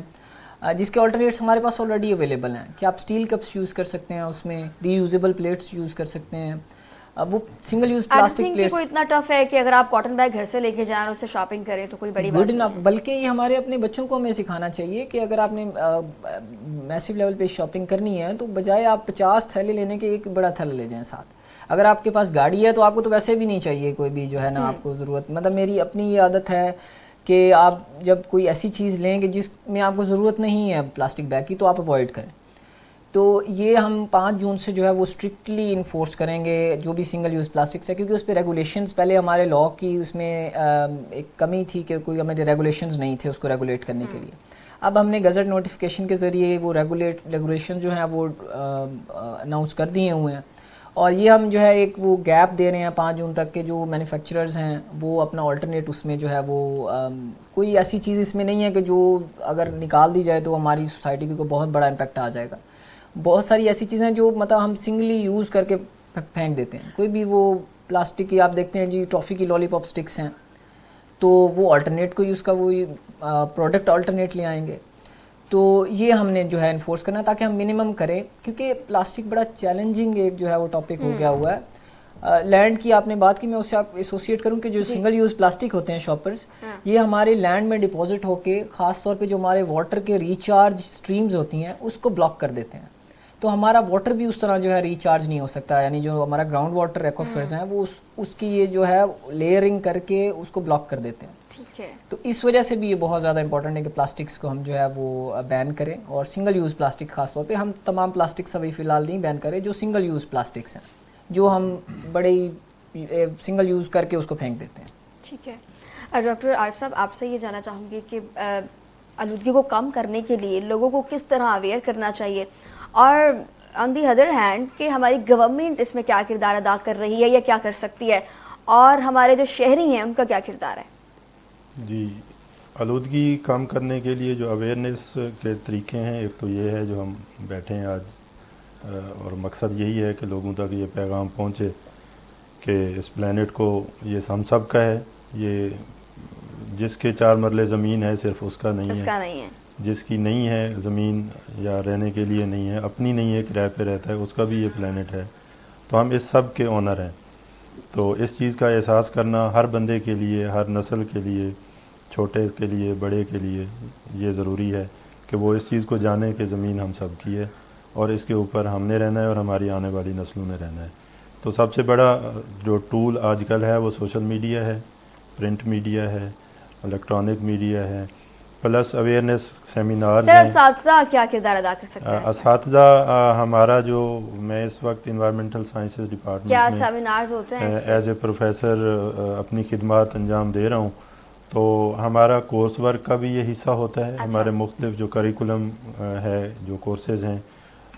Speaker 1: جس کے آلٹرنیٹس ہمارے پاس آلریڈی اویلیبل ہیں کہ آپ اسٹیل کپس یوز کر سکتے ہیں، اس میں ری یوزیبل پلیٹس یوز کر سکتے ہیں. وہ سنگل یوز پلاسٹک پلیٹس
Speaker 2: کوئی اتنا ٹف ہے کہ اگر آپ کاٹن بیگ گھر سے لے کے جائیں اور اس سے شاپنگ کریں تو کوئی بڑی بات نہیں ہے.
Speaker 1: بلکہ یہ ہمارے اپنے بچوں کو ہمیں سکھانا چاہیے کہ اگر آپ نے میسو لیول پہ شاپنگ کرنی ہے تو بجائے آپ 50 تھیلے لینے کے ایک بڑا تھیلا لے جائیں ساتھ. اگر آپ کے پاس گاڑی ہے تو آپ کو تو ویسے بھی نہیں چاہیے کوئی بھی جو ہے نا آپ کو ضرورت. مطلب میری اپنی یہ عادت ہے کہ آپ جب کوئی ایسی چیز لیں کہ جس میں آپ کو ضرورت نہیں ہے پلاسٹک بیگ کی تو آپ اوائڈ کریں. تو یہ ہم 5 جون سے جو ہے وہ اسٹرکٹلی انفورس کریں گے جو بھی سنگل یوز پلاسٹکس ہے، کیونکہ اس پہ ریگولیشنز پہلے ہمارے لاء کی اس میں ایک کمی تھی کہ کوئی ہمیں ریگولیشنز نہیں تھے اس کو ریگولیٹ کرنے کے لیے. اب ہم نے گزٹ نوٹیفیکیشن کے ذریعے وہ ریگولیشن جو ہیں وہ اناؤنس کر دیے ہوئے ہیں اور یہ ہم جو ہے ایک وہ گیپ دے رہے ہیں 5 جون تک کہ جو مینوفیکچررز ہیں وہ اپنا آلٹرنیٹ اس میں جو ہے وہ کوئی ایسی چیز اس میں نہیں ہے کہ جو اگر نکال دی جائے تو ہماری سوسائٹی پہ کوئی بہت بڑا امپیکٹ آ جائے گا. بہت ساری ایسی چیزیں جو مطلب ہم سنگلی یوز کر کے پھینک دیتے ہیں. کوئی بھی وہ پلاسٹک کی آپ دیکھتے ہیں جی ٹافی کی لالی پاپ سٹکس ہیں تو وہ آلٹرنیٹ کو یوز کا وہ پروڈکٹ آلٹرنیٹ لے آئیں گے. تو یہ ہم نے جو ہے انفورس کرنا تاکہ ہم منیمم کریں کیونکہ پلاسٹک بڑا چیلنجنگ ایک جو ہے وہ ٹاپک ہو گیا ہوا ہے. لینڈ کی آپ نے بات کی, میں اس سے آپ ایسوسیٹ کروں کہ جو سنگل یوز پلاسٹک ہوتے ہیں شاپرز, یہ ہمارے لینڈ میں ڈپازٹ ہو کے خاص طور پہ جو ہمارے واٹر کے ریچارج سٹریمز ہوتی ہیں اس کو بلاک کر دیتے ہیں. تو ہمارا واٹر بھی اس طرح جو ہے ریچارج نہیں ہو سکتا, یعنی جو ہمارا گراؤنڈ واٹر ایکویفرز ہیں وہ اس کی یہ جو ہے لیئرنگ کر کے اس کو بلاک کر دیتے ہیں.
Speaker 2: ٹھیک ہے,
Speaker 1: تو اس وجہ سے بھی یہ بہت زیادہ امپورٹنٹ ہے کہ پلاسٹکس کو ہم جو ہے وہ بین کریں, اور سنگل یوز پلاسٹک خاص طور پہ ہم تمام پلاسٹکس ابھی فی الحال نہیں بین کریں جو سنگل یوز پلاسٹکس ہیں جو ہم بڑے سنگل یوز کر کے اس کو پھینک دیتے ہیں.
Speaker 2: ٹھیک ہے. ڈاکٹر عارف صاحب, آپ سے یہ جاننا چاہوں گی کہ آلودگی کو کم کرنے کے لیے لوگوں کو کس طرح اویئر کرنا چاہیے, اور آن دی ادر ہینڈ کہ ہماری گورنمنٹ اس میں کیا کردار ادا کر رہی ہے یا کیا کر سکتی ہے, اور ہمارے جو شہری ہیں ان کا کیا کردار ہے؟
Speaker 3: جی, آلودگی کم کرنے کے لیے جو اویئرنیس کے طریقے ہیں, ایک تو یہ ہے جو ہم بیٹھے ہیں آج اور مقصد یہی ہے کہ لوگوں تک یہ پیغام پہنچے کہ اس پلانٹ کو یہ ہم سب کا ہے, یہ جس کے 4 مرلے زمین ہے صرف اس کا نہیں ہے, جس کی نہیں ہے زمین یا رہنے کے لیے نہیں ہے, اپنی نہیں ہے, کرائے پہ رہتا ہے, اس کا بھی یہ پلانٹ ہے. تو ہم اس سب کے اونر ہیں. تو اس چیز کا احساس کرنا ہر بندے کے لیے, ہر نسل کے لیے, چھوٹے کے لیے, بڑے کے لیے یہ ضروری ہے کہ وہ اس چیز کو جانے کہ زمین ہم سب کی ہے اور اس کے اوپر ہم نے رہنا ہے اور ہماری آنے والی نسلوں نے رہنا ہے. تو سب سے بڑا جو ٹول آج کل ہے وہ سوشل میڈیا ہے, پرنٹ میڈیا ہے, الیکٹرانک میڈیا ہے, پلس اویئرنیس سیمینارز ہیں.
Speaker 2: اساتذہ کیا کردار ادا کر سکتے ہیں؟
Speaker 3: اساتذہ ہمارا جو, میں اس وقت انوائرمنٹل سائنسز ڈپارٹمنٹ
Speaker 2: کیا
Speaker 3: میں
Speaker 2: سیمینارز ہوتے ہیں
Speaker 3: ایز اے پروفیسر اپنی خدمات انجام دے رہا ہوں. تو ہمارا کورس ورک کا بھی یہ حصہ ہوتا ہے. ہمارے مختلف جو کریکولم ہے, جو کورسز ہیں,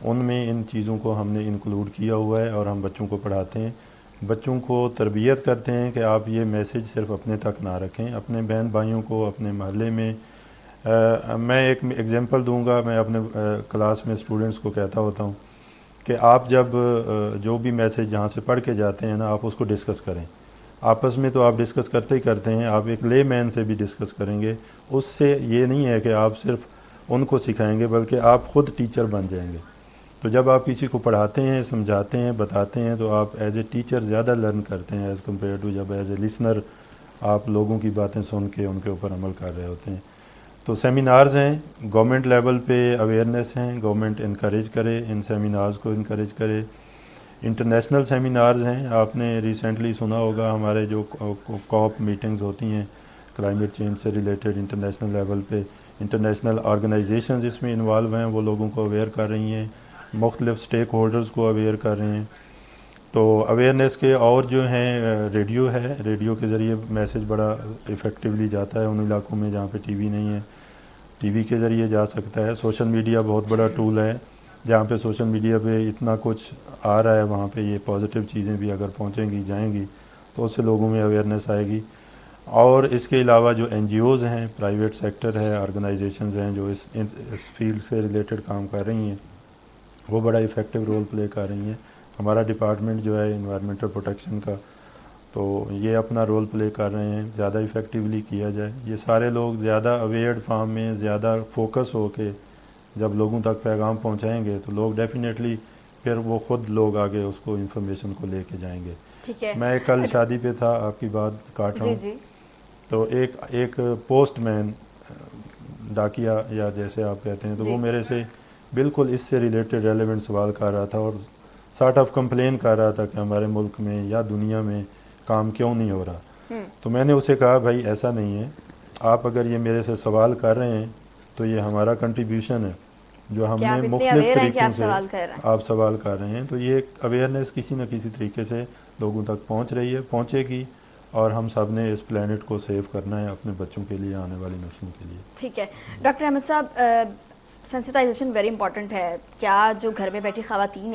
Speaker 3: ان میں ان چیزوں کو ہم نے انکلوڈ کیا ہوا ہے اور ہم بچوں کو پڑھاتے ہیں, بچوں کو تربیت کرتے ہیں کہ آپ یہ میسیج صرف اپنے تک نہ رکھیں, اپنے بہن بھائیوں کو, اپنے محلے میں. میں ایک ایگزامپل دوں گا, میں اپنے کلاس میں اسٹوڈنٹس کو کہتا ہوتا ہوں کہ آپ جب جو بھی میسیج جہاں سے پڑھ کے جاتے ہیں نا, آپ اس کو ڈسکس کریں. آپس میں تو آپ ڈسکس کرتے ہی کرتے ہیں, آپ ایک لے مین سے بھی ڈسکس کریں گے. اس سے یہ نہیں ہے کہ آپ صرف ان کو سکھائیں گے بلکہ آپ خود ٹیچر بن جائیں گے. تو جب آپ کسی کو پڑھاتے ہیں, سمجھاتے ہیں, بتاتے ہیں تو آپ ایز اے ٹیچر زیادہ لرن کرتے ہیں ایز کمپیئر ٹو جب ایز اے لسنر آپ لوگوں کی باتیں سن کے ان کے اوپر عمل کر رہے ہوتے ہیں. تو سیمینارز ہیں, گورنمنٹ لیول پہ اویئرنیس ہیں, گورنمنٹ انکریج کرے, ان سیمینارز کو انکریج کرے. انٹرنیشنل سیمینارز ہیں, آپ نے ریسنٹلی سنا ہوگا ہمارے جو کاپ میٹنگز ہوتی ہیں کلائمیٹ چینج سے ریلیٹڈ انٹرنیشنل لیول پہ, انٹرنیشنل آرگنائزیشنز اس میں انوالو ہیں, وہ لوگوں کو اویئر کر رہی ہیں, مختلف سٹیک ہولڈرز کو اویئر کر رہے ہیں. تو اویئرنیس کے اور جو ہیں, ریڈیو ہے, ریڈیو کے ذریعے میسیج بڑا افیکٹولی جاتا ہے ان علاقوں میں جہاں پہ ٹی وی نہیں ہے, ٹی وی کے ذریعے جا سکتا ہے. سوشل میڈیا بہت بڑا ٹول ہے, جہاں پہ سوشل میڈیا پہ اتنا کچھ آ رہا ہے, وہاں پہ یہ پازیٹیو چیزیں بھی اگر پہنچیں گی, جائیں گی, تو اس سے لوگوں میں اویئرنیس آئے گی. اور اس کے علاوہ جو این جی اوز ہیں, پرائیویٹ سیکٹر ہے, آرگنائزیشنز ہیں جو اس فیلڈ سے ریلیٹڈ کام کر رہی ہیں, وہ بڑا افیکٹو رول پلے کر رہی ہیں. ہمارا ڈپارٹمنٹ جو ہے انوائرمنٹل پروٹیکشن کا, تو یہ اپنا رول پلے کر رہے ہیں, زیادہ افیکٹیولی کیا جائے. یہ سارے لوگ زیادہ اویئرڈ فارم میں زیادہ فوکس ہو کے جب لوگوں تک پیغام پہنچائیں گے تو لوگ ڈیفینیٹلی پھر وہ خود لوگ آگے اس کو انفارمیشن کو لے کے جائیں گے.
Speaker 2: ٹھیک ہے.
Speaker 3: میں کل شادی پہ تھا, آپ کی بات کاٹ رہا ہوں, تو ایک پوسٹ مین, ڈاکیا یا جیسے آپ کہتے ہیں, تو وہ میرے سے بالکل اس سے ریلیٹڈ ریلیونٹ سوال کر رہا تھا اور سارٹ آف کمپلین کر رہا تھا کہ ہمارے ملک میں یا دنیا میں کام کیوں نہیں ہو رہا. تو میں نے اسے کہا بھائی ایسا نہیں ہے, آپ اگر یہ میرے سے سوال کر رہے ہیں تو یہ ہمارا کنٹریبیوشن ہے جو ہم نے مختلف طریقوں سے آپ سوال کر رہے ہیں. تو یہ اویئرنیس کسی نہ کسی طریقے سے لوگوں تک پہنچ رہی ہے, پہنچے گی, اور ہم سب نے اس پلانٹ کو سیو کرنا ہے اپنے بچوں کے لیے, آنے والی نسلوں کے لیے.
Speaker 2: ٹھیک ہے. ڈاکٹر احمد صاحب, سینسٹائزیشن ویری امپورٹنٹ ہے. کیا جو گھر میں بیٹھی خواتین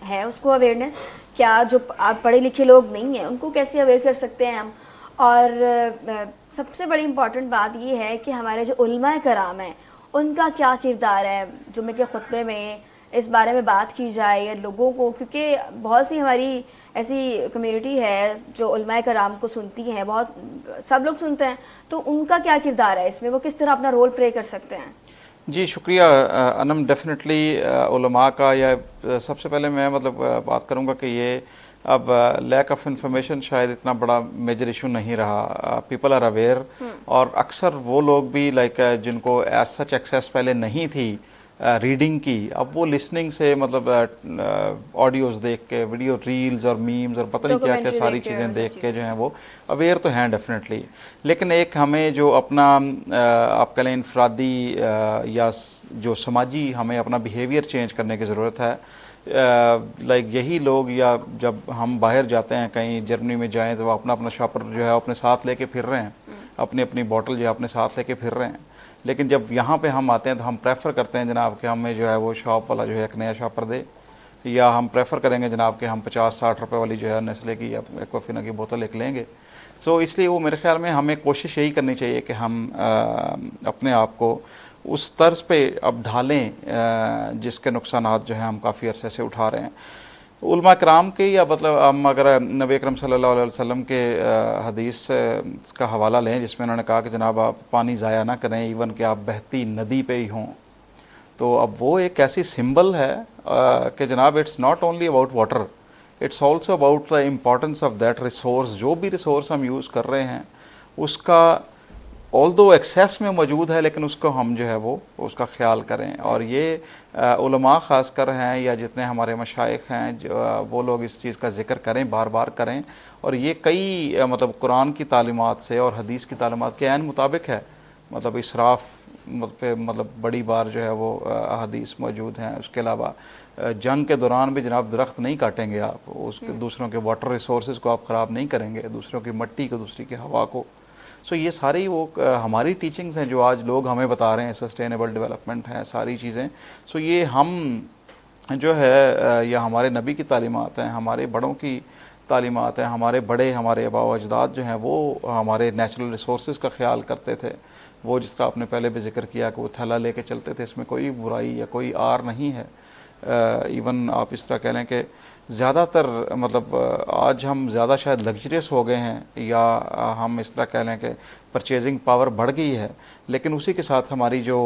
Speaker 2: ہے اس کو اویئرنیس, کیا جو پڑھے لکھے لوگ نہیں ہیں ان کو کیسے اویئر کر سکتے ہیں ہم, اور سب سے بڑی امپورٹنٹ بات یہ ہے کہ ہمارے جو علماء کرام ہیں ان کا کیا کردار ہے جمعے کے خطبے میں, اس بارے میں بات کی جائے لوگوں کو, کیونکہ بہت سی ہماری ایسی کمیونٹی ہے جو علماء کرام کو سنتی ہیں, بہت سب لوگ سنتے ہیں, تو ان کا کیا کردار ہے اس میں, وہ کس طرح اپنا رول پلے کر سکتے ہیں؟
Speaker 4: جی شکریہ انم. ڈیفینیٹلی علماء کا, یا سب سے پہلے میں مطلب بات کروں گا کہ یہ اب لیک آف انفارمیشن شاید اتنا بڑا میجر ایشو نہیں رہا. پیپل آر اویئر, اور اکثر وہ لوگ بھی لائک جن کو ایز سچ ایکسیس پہلے نہیں تھی ریڈنگ کی, اب وہ لسننگ سے مطلب آڈیوز دیکھ کے, ویڈیو ریلز اور میمز اور پتہ نہیں کیا کیا ساری چیزیں دیکھ کے جو ہیں وہ اویئر تو ہیں ڈیفینیٹلی. لیکن ایک ہمیں جو اپنا آپ کہہ لیں انفرادی یا جو سماجی ہمیں اپنا بیہیویئر چینج کرنے کی ضرورت ہے. لائک یہی لوگ, یا جب ہم باہر جاتے ہیں کہیں جرمنی میں جائیں تو وہ اپنا اپنا شاپر جو ہے اپنے ساتھ لے کے پھر رہے ہیں, اپنی اپنی بوٹل جو ہے اپنے ساتھ لے کے پھر رہے ہیں. لیکن جب یہاں پہ ہم آتے ہیں تو ہم پریفر کرتے ہیں جناب کہ ہمیں جو ہے وہ شاپ والا جو ہے ایک نیا شاپر دے, یا ہم پریفر کریں گے جناب کہ ہم 50-60 روپے والی جو ہے نیسلے کی یا ایکوافینا کی بوتل ایک لیں گے. سو اس لیے وہ میرے خیال میں ہمیں کوشش یہی کرنی چاہیے کہ ہم اپنے آپ کو اس طرز پہ اب ڈھالیں جس کے نقصانات جو ہیں ہم کافی عرصے سے اٹھا رہے ہیں. علماء کرام کے, یا مطلب ہم اگر نبی اکرم صلی اللہ علیہ وسلم کے حدیث کا حوالہ لیں جس میں انہوں نے کہا کہ جناب آپ پانی ضائع نہ کریں ایون کہ آپ بہتی ندی پہ ہی ہوں, تو اب وہ ایک ایسی سمبل ہے کہ جناب it's not only about water, it's also about the importance of that resource. جو بھی ریسورس ہم یوز کر رہے ہیں اس کا آل دو ایکسیس میں موجود ہے, لیکن اس کو ہم جو ہے وہ اس کا خیال کریں. اور یہ علماء خاص کر ہیں یا جتنے ہمارے مشائخ ہیں وہ لوگ اس چیز کا ذکر کریں, بار بار کریں. اور یہ کئی مطلب قرآن کی تعلیمات سے اور حدیث کی تعلیمات کے عین مطابق ہے. مطلب اسراف مطلب بڑی بار جو ہے وہ حدیث موجود ہیں. اس کے علاوہ جنگ کے دوران بھی جناب درخت نہیں کاٹیں گے آپ, اس کے دوسروں کے واٹر ریسورسز کو آپ خراب نہیں کریں گے, دوسروں کی مٹی کو, دوسری کی ہوا کو. سو یہ ساری وہ ہماری ٹیچنگز ہیں جو آج لوگ ہمیں بتا رہے ہیں, سسٹینیبل ڈیولپمنٹ ہے ساری چیزیں. سو یہ ہم جو ہے یا ہمارے نبی کی تعلیمات ہیں, ہمارے بڑوں کی تعلیمات ہیں, ہمارے بڑے ہمارے آباء و اجداد جو ہیں وہ ہمارے نیچرل ریسورسز کا خیال کرتے تھے. وہ جس طرح آپ نے پہلے بھی ذکر کیا کہ وہ تھیلا لے کے چلتے تھے, اس میں کوئی برائی یا کوئی آر نہیں ہے. ایون آپ اس طرح کہہ لیں کہ زیادہ تر مطلب آج ہم زیادہ شاید لگژریس ہو گئے ہیں, یا ہم اس طرح کہہ لیں کہ پرچیزنگ پاور بڑھ گئی ہے, لیکن اسی کے ساتھ ہماری جو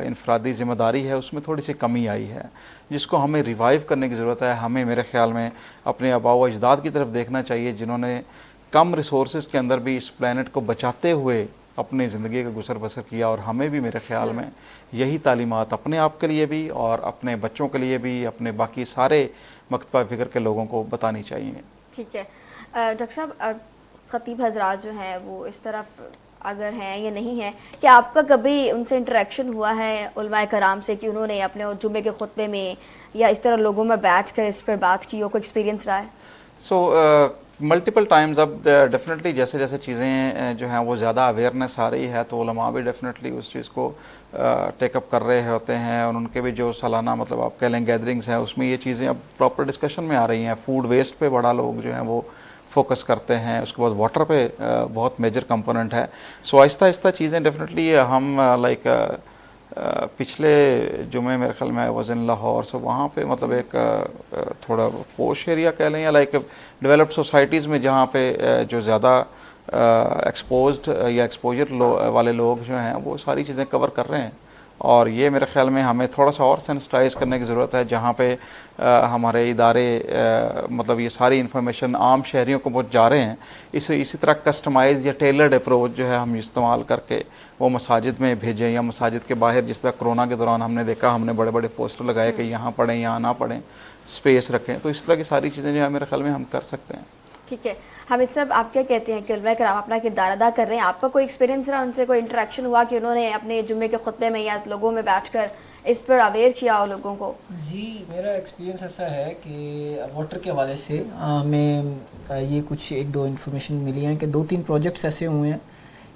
Speaker 4: انفرادی ذمہ داری ہے اس میں تھوڑی سی کمی آئی ہے, جس کو ہمیں ریوائیو کرنے کی ضرورت ہے. ہمیں میرے خیال میں اپنے آباء و اجداد کی طرف دیکھنا چاہیے جنہوں نے کم ریسورسز کے اندر بھی اس پلانٹ کو بچاتے ہوئے اپنی زندگی کا گزر بسر کیا. اور ہمیں بھی میرے خیال میں یہی تعلیمات اپنے آپ کے لیے بھی اور اپنے بچوں کے لیے بھی, اپنے باقی سارے مکتبہ فکر کے لوگوں کو بتانی چاہیے.
Speaker 2: ٹھیک ہے ڈاکٹر صاحب, خطیب حضرات جو ہیں وہ اس طرف اگر ہیں یا نہیں ہیں, کیا آپ کا کبھی ان سے انٹریکشن ہوا ہے علماء کرام سے کہ انہوں نے اپنے جمعے کے خطبے میں یا اس طرح لوگوں میں بیٹھ کر اس پر بات کی ہو, کوئی ایکسپیرینس رہا ہے؟
Speaker 4: So multiple Times. اب ڈیفینیٹلی جیسے جیسے چیزیں جو ہیں وہ زیادہ اویئرنیس آ رہی ہے تو علماء بھی ڈیفینیٹلی اس چیز کو ٹیک اپ کر رہے ہوتے ہیں, اور ان کے بھی جو سالانہ مطلب آپ کہہ لیں گیدرنگز ہیں اس میں یہ چیزیں اب پراپر ڈسکشن میں آ رہی ہیں. فوڈ ویسٹ پہ بڑا لوگ جو ہیں وہ فوکس کرتے ہیں, اس کے بعد واٹر پہ بہت میجر کمپوننٹ ہے. سو آہستہ آہستہ چیزیں ڈیفینیٹلی ہم لائک پچھلے جمعے میرے خیال میں واز ان لاہور, سے وہاں پہ مطلب ایک تھوڑا پوش ایریا کہہ لیں یا لائک ڈیولپڈ سوسائٹیز میں جہاں پہ جو زیادہ ایکسپوزڈ یا ایکسپوجر والے لوگ جو ہیں وہ ساری چیزیں کور کر رہے ہیں. اور یہ میرے خیال میں ہمیں تھوڑا سا اور سینسٹائز کرنے کی ضرورت ہے, جہاں پہ ہمارے ادارے مطلب یہ ساری انفارمیشن عام شہریوں کو پہنچ جا رہے ہیں. اسی طرح کسٹمائز یا ٹیلرڈ اپروچ جو ہے ہم استعمال کر کے وہ مساجد میں بھیجیں, یا مساجد کے باہر جس طرح کرونا کے دوران ہم نے دیکھا ہم نے بڑے بڑے پوسٹر لگائے کہ یہاں پڑھیں یہاں نہ پڑھیں, اسپیس رکھیں. تو اس طرح کی ساری چیزیں جو ہے میرے خیال میں ہم کر سکتے ہیں.
Speaker 2: ٹھیک ہے حامد صاحب, آپ کیا کہتے ہیں کہ علماء کرام اپنا کردار ادا کر رہے ہیں؟ آپ کا کوئی ایکسپیرینس رہا, ان سے کوئی انٹریکشن ہوا کہ انہوں نے اپنے جمعے کے خطبے میں یا لوگوں میں بیٹھ کر اس پر اویئر کیا ہو لوگوں کو؟
Speaker 1: جی میرا ایکسپیرینس ایسا ہے کہ واٹر کے حوالے سے میں یہ کچھ 1-2 انفارمیشن ملی ہیں کہ 2-3 پروجیکٹس ایسے ہوئے ہیں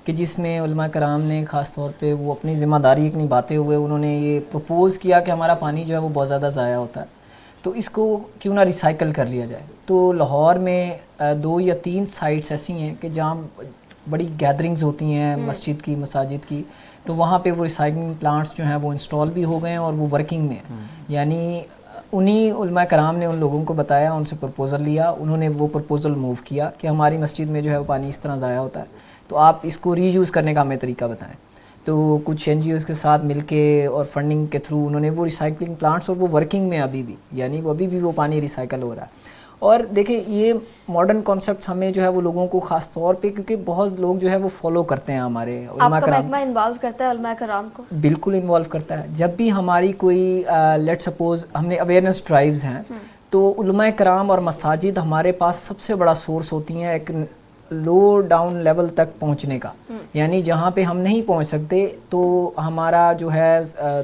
Speaker 1: کہ جس میں علماء کرام نے خاص طور پہ وہ اپنی ذمہ داری ایک نبھاتے ہوئے انہوں نے یہ پروپوز کیا کہ ہمارا پانی جو ہے وہ بہت زیادہ ضائع ہوتا ہے، تو اس کو کیوں نہ ریسائیکل کر لیا جائے. تو لاہور میں 2 یا 3 سائٹس ایسی ہیں کہ جہاں بڑی گیدرنگز ہوتی ہیں مسجد کی، مساجد کی، تو وہاں پہ وہ ریسائکلنگ پلانٹس جو ہیں وہ انسٹال بھی ہو گئے ہیں اور وہ ورکنگ میں ہیں. یعنی انہی علماء کرام نے ان لوگوں کو بتایا، ان سے پرپوزل لیا، انہوں نے وہ پرپوزل موو کیا کہ ہماری مسجد میں جو ہے وہ پانی اس طرح ضائع ہوتا ہے، تو آپ اس کو ری یوز کرنے کا ہمیں طریقہ بتائیں. تو کچھ این جی اوز کے ساتھ مل کے اور فنڈنگ کے تھرو انہوں نے وہ ریسائکلنگ پلانٹس، اور وہ ورکنگ میں ابھی بھی، یعنی وہ ابھی بھی وہ پانی ریسائیکل ہو رہا ہے. اور دیکھیں یہ ماڈرن کانسیپٹس ہمیں جو ہے وہ لوگوں کو خاص طور پہ، کیونکہ بہت لوگ جو ہے وہ فالو کرتے ہیں ہمارے علماء
Speaker 2: آپ کا
Speaker 1: کرام.
Speaker 2: محکمہ انوالو کرتا ہے علماء کرام کو؟
Speaker 1: بالکل انوالو کرتا ہے. جب بھی ہماری کوئی لیٹ سپوز ہم نے اویئرنیس ڈرائیوز ہیں، تو علماء کرام اور مساجد ہمارے پاس سب سے بڑا سورس ہوتی ہیں ایک لو ڈاؤن لیول تک پہنچنے کا. یعنی جہاں پہ ہم نہیں پہنچ سکتے تو ہمارا جو ہے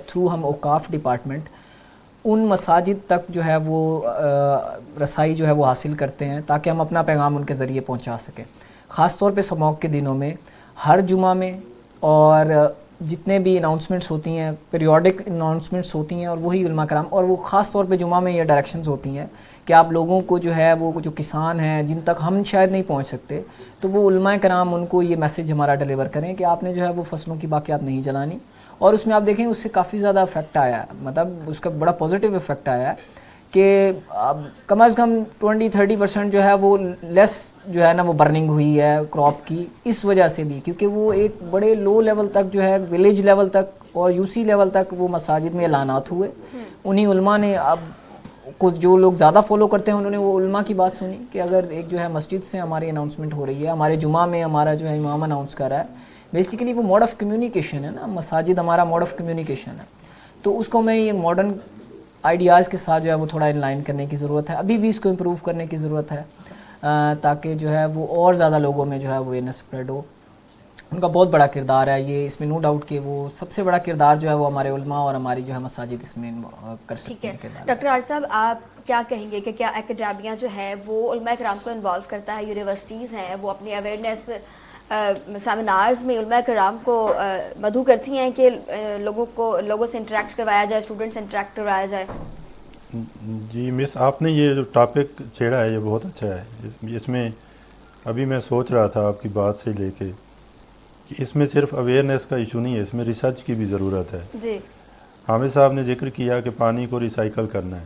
Speaker 1: تھرو ہم اوقاف ڈپارٹمنٹ ان مساجد تک جو ہے وہ رسائی جو ہے وہ حاصل کرتے ہیں تاکہ ہم اپنا پیغام ان کے ذریعے پہنچا سکیں. خاص طور پہ سموگ کے دنوں میں ہر جمعہ میں، اور جتنے بھی اناؤنسمنٹس ہوتی ہیں، پیریوڈک اناؤنسمنٹس ہوتی ہیں، اور وہی علماء کرام، اور وہ خاص طور پہ جمعہ میں یہ ڈائریکشنز ہوتی ہیں کہ آپ لوگوں کو جو ہے وہ جو کسان ہیں جن تک ہم شاید نہیں پہنچ سکتے، تو وہ علماء کرام ان کو یہ میسیج ہمارا ڈیلیور کریں کہ آپ نے جو ہے وہ فصلوں کی باقیات نہیں جلانی. اور اس میں آپ دیکھیں اس سے کافی زیادہ افیکٹ آیا ہے، مطلب اس کا بڑا پازیٹیو افیکٹ آیا ہے کہ کم از کم 20-30% جو ہے وہ لیس جو ہے نا وہ برننگ ہوئی ہے کراپ کی، اس وجہ سے بھی کیونکہ وہ ایک بڑے لو لیول تک جو ہے ولیج لیول تک اور یو سی لیول تک وہ مساجد میں اعلانات ہوئے. انہی علماء نے اب کچھ جو لوگ زیادہ فالو کرتے ہیں انہوں نے وہ علماء کی بات سنی کہ اگر ایک جو ہے مسجد سے ہماری اناؤنسمنٹ ہو رہی ہے، ہمارے جمعہ میں ہمارا جو ہے امام اناؤنس کر رہا ہے، بیسیکلی وہ موڈ آف کمیونیکیشن ہے نا، مساجد ہمارا موڈ آف کمیونیکیشن ہے، تو اس کو میں یہ ماڈرن آئیڈیاز کے ساتھ جو ہے وہ تھوڑا ان لائن کرنے کی ضرورت ہے. ابھی بھی اس کو امپروو کرنے کی ضرورت ہے تاکہ جو ہے وہ اور زیادہ لوگوں میں جو ہے وہ اویئرنیس اسپریڈ ہو. ان کا بہت بڑا کردار ہے یہ، اس میں نو ڈاؤٹ کہ وہ سب سے بڑا کردار جو ہے وہ ہمارے علماء اور ہماری جو ہے مساجد اس میں کر سکتے ہیں.
Speaker 2: ڈاکٹر عارف صاحب، آپ کیا کہیں گے کہ کیا اکیڈیمیا جو ہے وہ علماء کرام کو انوالو کرتا ہے؟ یونیورسٹیز ہیں وہ اپنی اویئرنیس سیمینارز میں علماء کرام کو مدعو کرتی ہیں کہ لوگوں سے انٹریکٹ کروایا جائے، اسٹوڈنٹ سے انٹریکٹ کروایا جائے؟
Speaker 3: جی مس، آپ نے یہ جو ٹاپک چھیڑا ہے یہ بہت اچھا ہے. اس میں ابھی میں سوچ رہا تھا آپ کی بات سے لے کے کہ اس میں صرف اویئرنیس کا ایشو نہیں ہے، اس میں ریسرچ کی بھی ضرورت ہے.
Speaker 2: جی،
Speaker 3: حامد صاحب نے ذکر کیا کہ پانی کو ریسائیکل کرنا ہے.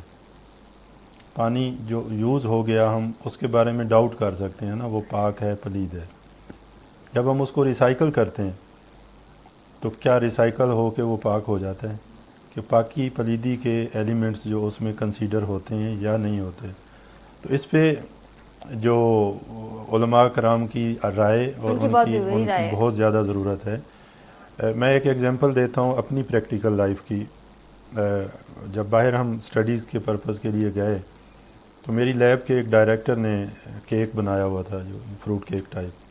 Speaker 3: پانی جو یوز ہو گیا ہم اس کے بارے میں ڈاؤٹ کر سکتے ہیں نا، وہ پاک ہے پلید ہے. جب ہم اس کو ریسائیکل کرتے ہیں تو کیا ریسائیکل ہو کے وہ پاک ہو جاتا ہے؟ کہ پاکی پلیدی کے ایلیمنٹس جو اس میں کنسیڈر ہوتے ہیں یا نہیں ہوتے. تو اس پہ جو علماء کرام کی رائے اور ان کی بہت زیادہ ضرورت ہے. میں ایک ایگزامپل دیتا ہوں اپنی پریکٹیکل لائف کی. جب باہر ہم اسٹڈیز کے پرپز کے لیے گئے تو میری لیب کے ایک ڈائریکٹر نے کیک بنایا ہوا تھا، جو فروٹ کیک ٹائپ.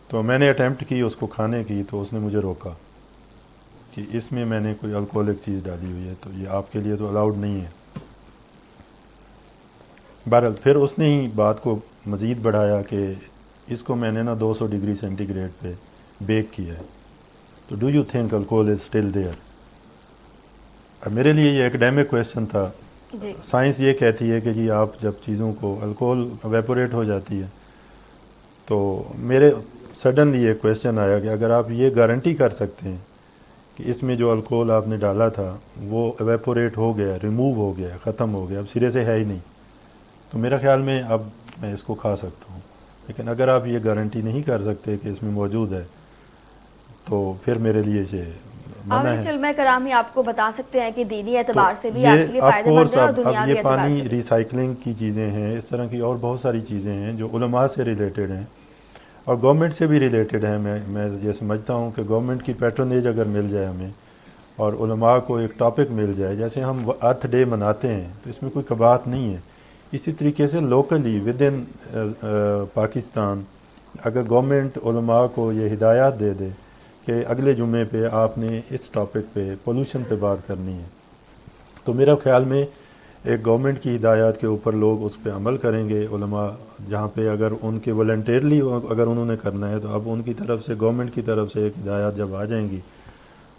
Speaker 3: تو میں نے اٹیمپٹ کی اس کو کھانے کی، تو اس نے مجھے روکا کہ اس میں میں نے کوئی الکوہولک چیز ڈالی ہوئی ہے، تو یہ آپ کے لیے تو الاؤڈ نہیں ہے. بہرحال پھر اس نے ہی بات کو مزید بڑھایا کہ اس کو میں نے نا 200 ڈگری سینٹی گریڈ پہ بیک کیا ہے، تو do you think alcohol is still there? اب میرے لیے یہ ایکڈیمک کویشچن تھا. سائنس یہ کہتی ہے کہ جی آپ جب چیزوں کو الکوہول ایویپوریٹ ہو جاتی ہے، تو میرے سڈنلی یہ کویشچن آیا کہ اگر آپ یہ گارنٹی کر سکتے ہیں کہ اس میں جو الکوہول آپ نے ڈالا تھا وہ ایویپوریٹ ہو گیا، ریموو ہو گیا، ختم ہو گیا، اب سرے سے ہے ہی نہیں، تو میرا خیال میں اب میں اس کو کھا سکتا ہوں. لیکن اگر آپ یہ گارنٹی نہیں کر سکتے کہ اس میں موجود ہے تو پھر میرے لیے یہ منع ہے.
Speaker 2: علماء کرام ہی آپ کو بتا سکتے ہیں کہ دینی اعتبار سے بھی آپ کے لیے فائدہ مند ہے اور دنیاوی
Speaker 3: یہ
Speaker 2: اعتبار سے
Speaker 3: پانی ریسائکلنگ کی چیزیں ہیں، اس طرح کی اور بہت ساری چیزیں ہیں جو علماء سے ریلیٹڈ ہیں اور گورنمنٹ سے بھی ریلیٹڈ ہیں. میں یہ سمجھتا ہوں کہ گورنمنٹ کی پیٹرونیج اگر مل جائے ہمیں اور علماء کو ایک ٹاپک مل جائے، جیسے ہم ارتھ ڈے مناتے ہیں تو اس میں کوئی کباہت نہیں ہے. اسی طریقے سے لوکلی ود ان پاکستان اگر گورنمنٹ علماء کو یہ ہدایات دے دے کہ اگلے جمعے پہ آپ نے اس ٹاپک پہ پولوشن پہ بات کرنی ہے، تو میرا خیال میں ایک گورنمنٹ کی ہدایات کے اوپر لوگ اس پہ عمل کریں گے، علماء جہاں پہ اگر ان کے والنٹیرلی اگر انہوں نے کرنا ہے تو اب ان کی طرف سے، گورنمنٹ کی طرف سے ایک ہدایات جب آ جائیں گی،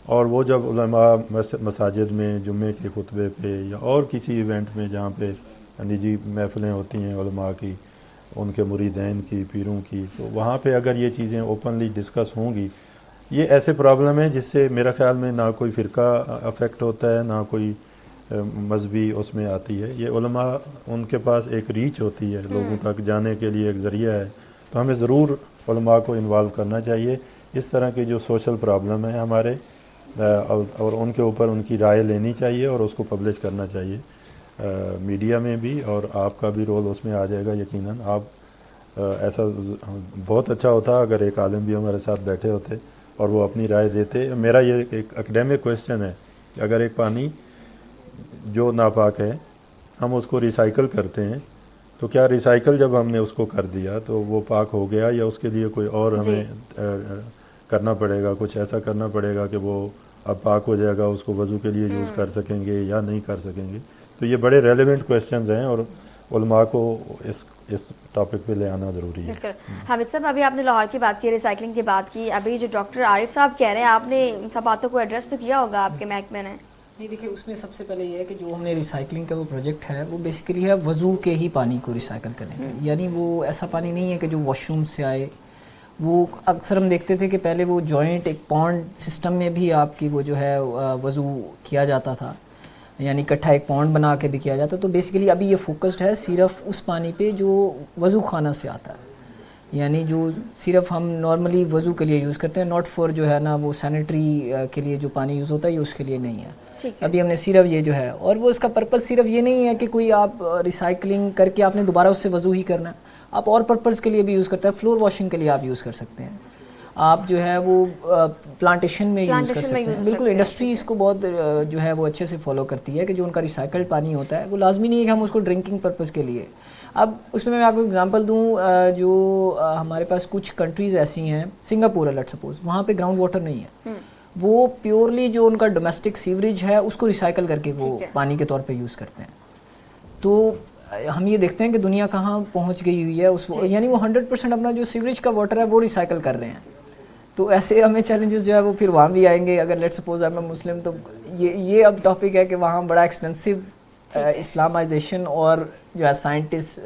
Speaker 3: اور وہ جب علماء مساجد میں جمعے کے خطبے پہ یا اور کسی ایونٹ میں جہاں پہ نجی محفلیں ہوتی ہیں علماء کی، ان کے مریدین کی، پیروں کی، تو وہاں پہ اگر یہ چیزیں اوپنلی ڈسکس ہوں گی، یہ ایسے پرابلم ہے جس سے میرا خیال میں نہ کوئی فرقہ افیکٹ ہوتا ہے، نہ کوئی مذہبی اس میں آتی ہے. یہ علماء ان کے پاس ایک ریچ ہوتی ہے، لوگوں تک جانے کے لیے ایک ذریعہ ہے. تو ہمیں ضرور علماء کو انوالو کرنا چاہیے اس طرح کے جو سوشل پرابلم ہیں ہمارے، اور ان کے اوپر ان کی رائے لینی چاہیے اور اس کو پبلش کرنا چاہیے میڈیا میں بھی، اور آپ کا بھی رول اس میں آ جائے گا یقیناً. آپ ایسا بہت اچھا ہوتا اگر ایک عالم بھی ہمارے ساتھ بیٹھے ہوتے اور وہ اپنی رائے دیتے. میرا یہ ایک اکیڈیمک کویسچن ہے کہ اگر ایک پانی جو ناپاک ہے ہم اس کو ریسائیکل کرتے ہیں، تو کیا ریسائیکل جب ہم نے اس کو کر دیا تو وہ پاک ہو گیا، یا اس کے لیے کوئی اور ہمیں کرنا پڑے گا، کچھ ایسا کرنا پڑے گا کہ وہ اب پاک ہو جائے گا، اس کو وضو کے لیے یوز کر سکیں گے یا نہیں کر سکیں گے؟ تو یہ بڑے ریلیونٹ کویسچنز ہیں اور علماء کو اس ٹاپک پہ لے آنا ضروری ہے.
Speaker 2: بالکل. حامد صاحب، ابھی آپ نے لاہور کی بات کی، ریسائکلنگ کی بات کی، ابھی جو ڈاکٹر عارف صاحب کہہ رہے ہیں، آپ نے ان سب باتوں کو ایڈریس تو کیا ہوگا آپ کے محکمے نے؟
Speaker 1: نہیں، دیکھیے اس میں سب سے پہلے یہ ہے کہ جو ہم نے ریسائکلنگ کا وہ پروجیکٹ ہے وہ بیسیکلی ہے وضو کے ہی پانی کو ریسائیکل کرنے کا. یعنی وہ ایسا پانی نہیں ہے کہ جو واش روم سے آئے. وہ اکثر ہم دیکھتے تھے کہ پہلے وہ جوائنٹ ایک پونڈ سسٹم میں بھی آپ کی وہ جو ہے وضو کیا جاتا تھا، یعنی اکٹھا ایک پونڈ بنا کے بھی کیا جاتا. تو بیسیکلی ابھی یہ فوکسڈ ہے صرف اس پانی پہ جو وضو خانہ سے آتا ہے، یعنی جو صرف ہم نارملی وضو کے لیے یوز کرتے ہیں، ناٹ فار جو ہے نا وہ سینیٹری کے لیے جو پانی یوز ہوتا ہے یہ اس کے لیے نہیں ہے. ابھی ہم نے صرف یہ جو ہے، اور وہ اس کا پرپز صرف یہ نہیں ہے کہ کوئی آپ ریسائکلنگ کر کے آپ نے دوبارہ اس سے وضو ہی کرنا ہے، آپ اور پرپز کے لیے بھی یوز کرتے ہیں. فلور واشنگ کے لیے آپ یوز کر سکتے ہیں، آپ جو ہے وہ پلانٹیشن میں یوز کر سکتے ہیں. بالکل انڈسٹری اس کو بہت جو ہے وہ اچھے سے فالو کرتی ہے کہ جو ان کا ریسائیکلڈ پانی ہوتا ہے وہ لازمی نہیں ہے کہ ہم اس کو ڈرنکنگ پرپز کے لیے. اب اس میں آپ کو اگزامپل دوں، جو ہمارے پاس کچھ کنٹریز ایسی ہیں، سنگاپور ہے لیٹ سپوز، وہاں پہ گراؤنڈ واٹر نہیں ہے، وہ پیورلی جو ان کا ڈومیسٹک سیوریج ہے اس کو ریسائیکل کر کے وہ پانی کے طور پہ یوز کرتے ہیں. تو ہم یہ دیکھتے ہیں کہ دنیا کہاں پہنچ گئی ہوئی ہے یعنی وہ 100% اپنا جو سیوریج کا واٹر ہے وہ ریسائیکل کر رہے ہیں. تو ایسے ہمیں چیلنجز جو ہے وہ پھر وہاں بھی آئیں گے. اگر لیٹ سپوز آپ مسلم، تو یہ اب ٹاپک ہے کہ وہاں بڑا ایکسٹینسو اسلامائزیشن اور جو ہے سائنٹسٹ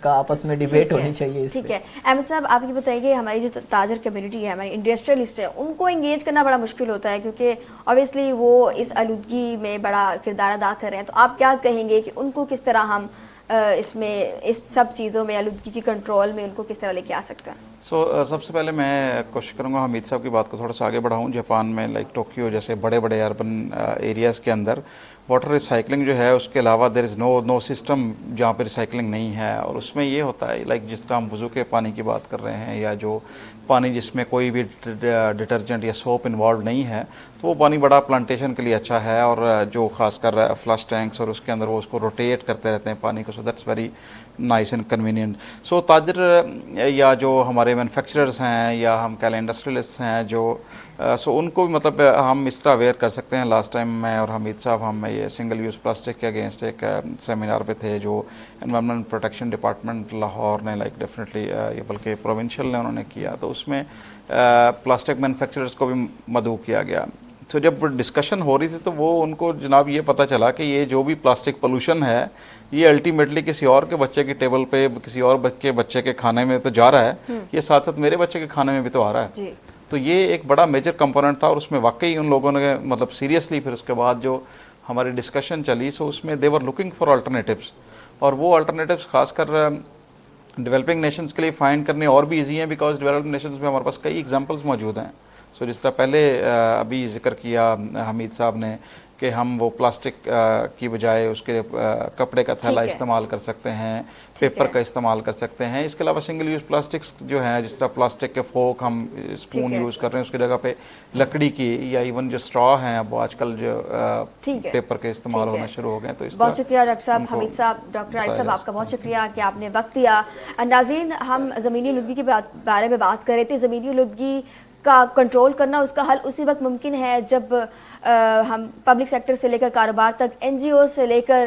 Speaker 1: کا آپس میں ڈیبیٹ ہونی چاہیے.
Speaker 2: ٹھیک ہے. احمد صاحب، آپ یہ بتائیے کہ ہماری جو تاجر کمیونٹی ہے، ہماری انڈسٹریلسٹ ہے، ان کو انگیج کرنا بڑا مشکل ہوتا ہے کیونکہ اوبیسلی وہ اس آلودگی میں بڑا کردار ادا کر رہے ہیں. تو آپ کیا کہیں گے کہ ان کو کس طرح ہم اس سب چیزوں میں، آلودگی کی کنٹرول میں ان کو کس طرح لے کے آ سکتے ہیں؟
Speaker 4: سب سے پہلے میں کوشش کروں گا حمید صاحب کی بات کو تھوڑا سا آگے بڑھاؤں. جاپان میں لائک ٹوکیو جیسے بڑے بڑے اربن ایریاز کے اندر واٹر ریسائکلنگ جو ہے اس کے علاوہ دیر از نو سسٹم جہاں پہ ریسائکلنگ نہیں ہے. اور اس میں یہ ہوتا ہے لائک جس طرح ہم وضو کے پانی کی بات کر رہے ہیں، یا جو پانی جس میں کوئی بھی ڈٹرجنٹ یا سوپ انوالو نہیں ہے، تو وہ پانی بڑا پلانٹیشن کے لیے اچھا ہے. اور جو خاص کر فلش ٹینکس اور اس کے اندر وہ اس کو روٹیٹ کرتے رہتے ہیں پانی کو، so that's very nice and convenient. So تاجر یا جو ہمارے مینوفیکچررز ہیں یا ہم کہہ لیں انڈسٹریلسٹ ہیں جو سو ان کو مطلب ہم اس طرح اویئر کر سکتے ہیں. لاسٹ ٹائم میں اور حمید صاحب ہم یہ سنگل یوز پلاسٹک کے اگینسٹ ایک سیمینار پہ تھے جو انوائرمنٹ پروٹیکشن ڈپارٹمنٹ لاہور نے لائک ڈیفینیٹلی یہ بلکہ پروونشل نے انہوں نے کیا. تو اس میں پلاسٹک مینوفیکچررز کو بھی مدعو کیا گیا. تو جب ڈسکشن ہو رہی تھی تو وہ ان کو جناب یہ پتہ چلا کہ یہ جو بھی پلاسٹک پولوشن ہے یہ الٹیمیٹلی کسی اور کے بچے کی ٹیبل پہ، کسی اور بچے کے کھانے میں تو جا رہا ہے، یہ ساتھ ساتھ میرے بچے کے کھانے میں بھی تو آ رہا ہے. تو یہ ایک بڑا میجر کمپوننٹ تھا. اور اس میں واقعی ان لوگوں نے مطلب سیریسلی پھر اس کے بعد جو ہماری ڈسکشن چلی، سو اس میں دے ور لوکنگ فار الٹرنیٹیوز. اور وہ الٹرنیٹیوز خاص کر ڈیولپنگ نیشنز کے لیے فائنڈ کرنے اور بھی ایزی ہیں، بیکاز ڈیولپنگ نیشنز میں ہمارے پاس کئی ایگزامپلس موجود ہیں. سو جس طرح پہلے ابھی ذکر کیا حمید صاحب نے کہ ہم وہ پلاسٹک کی بجائے اس کے کپڑے کا تھیلا استعمال کر سکتے ہیں، پیپر کا استعمال کر سکتے ہیں. اس کے علاوہ سنگل یوز پلاسٹکس جو ہیں، جس طرح پلاسٹک کے فورک ہم اسپون یوز کر رہے ہیں، اس کی جگہ پہ لکڑی کی یا ایون جو اسٹرا ہیں اب آج کل جو پیپر کے استعمال ہونا شروع ہو گئے. تو اس
Speaker 2: بہت شکریہ ڈاکٹر صاحب. حمید صاحب، ڈاکٹر عارف صاحب، آپ کا بہت شکریہ کہ آپ نے وقت دیا. ناظرین، ہم زمینی آلودگی کے بارے میں بات کر رہے تھے. زمینی آلودگی کا کنٹرول کرنا، اس کا حل اسی وقت ممکن ہے جب ہم پبلک سیکٹر سے لے کر کاروبار تک، این جی او سے لے کر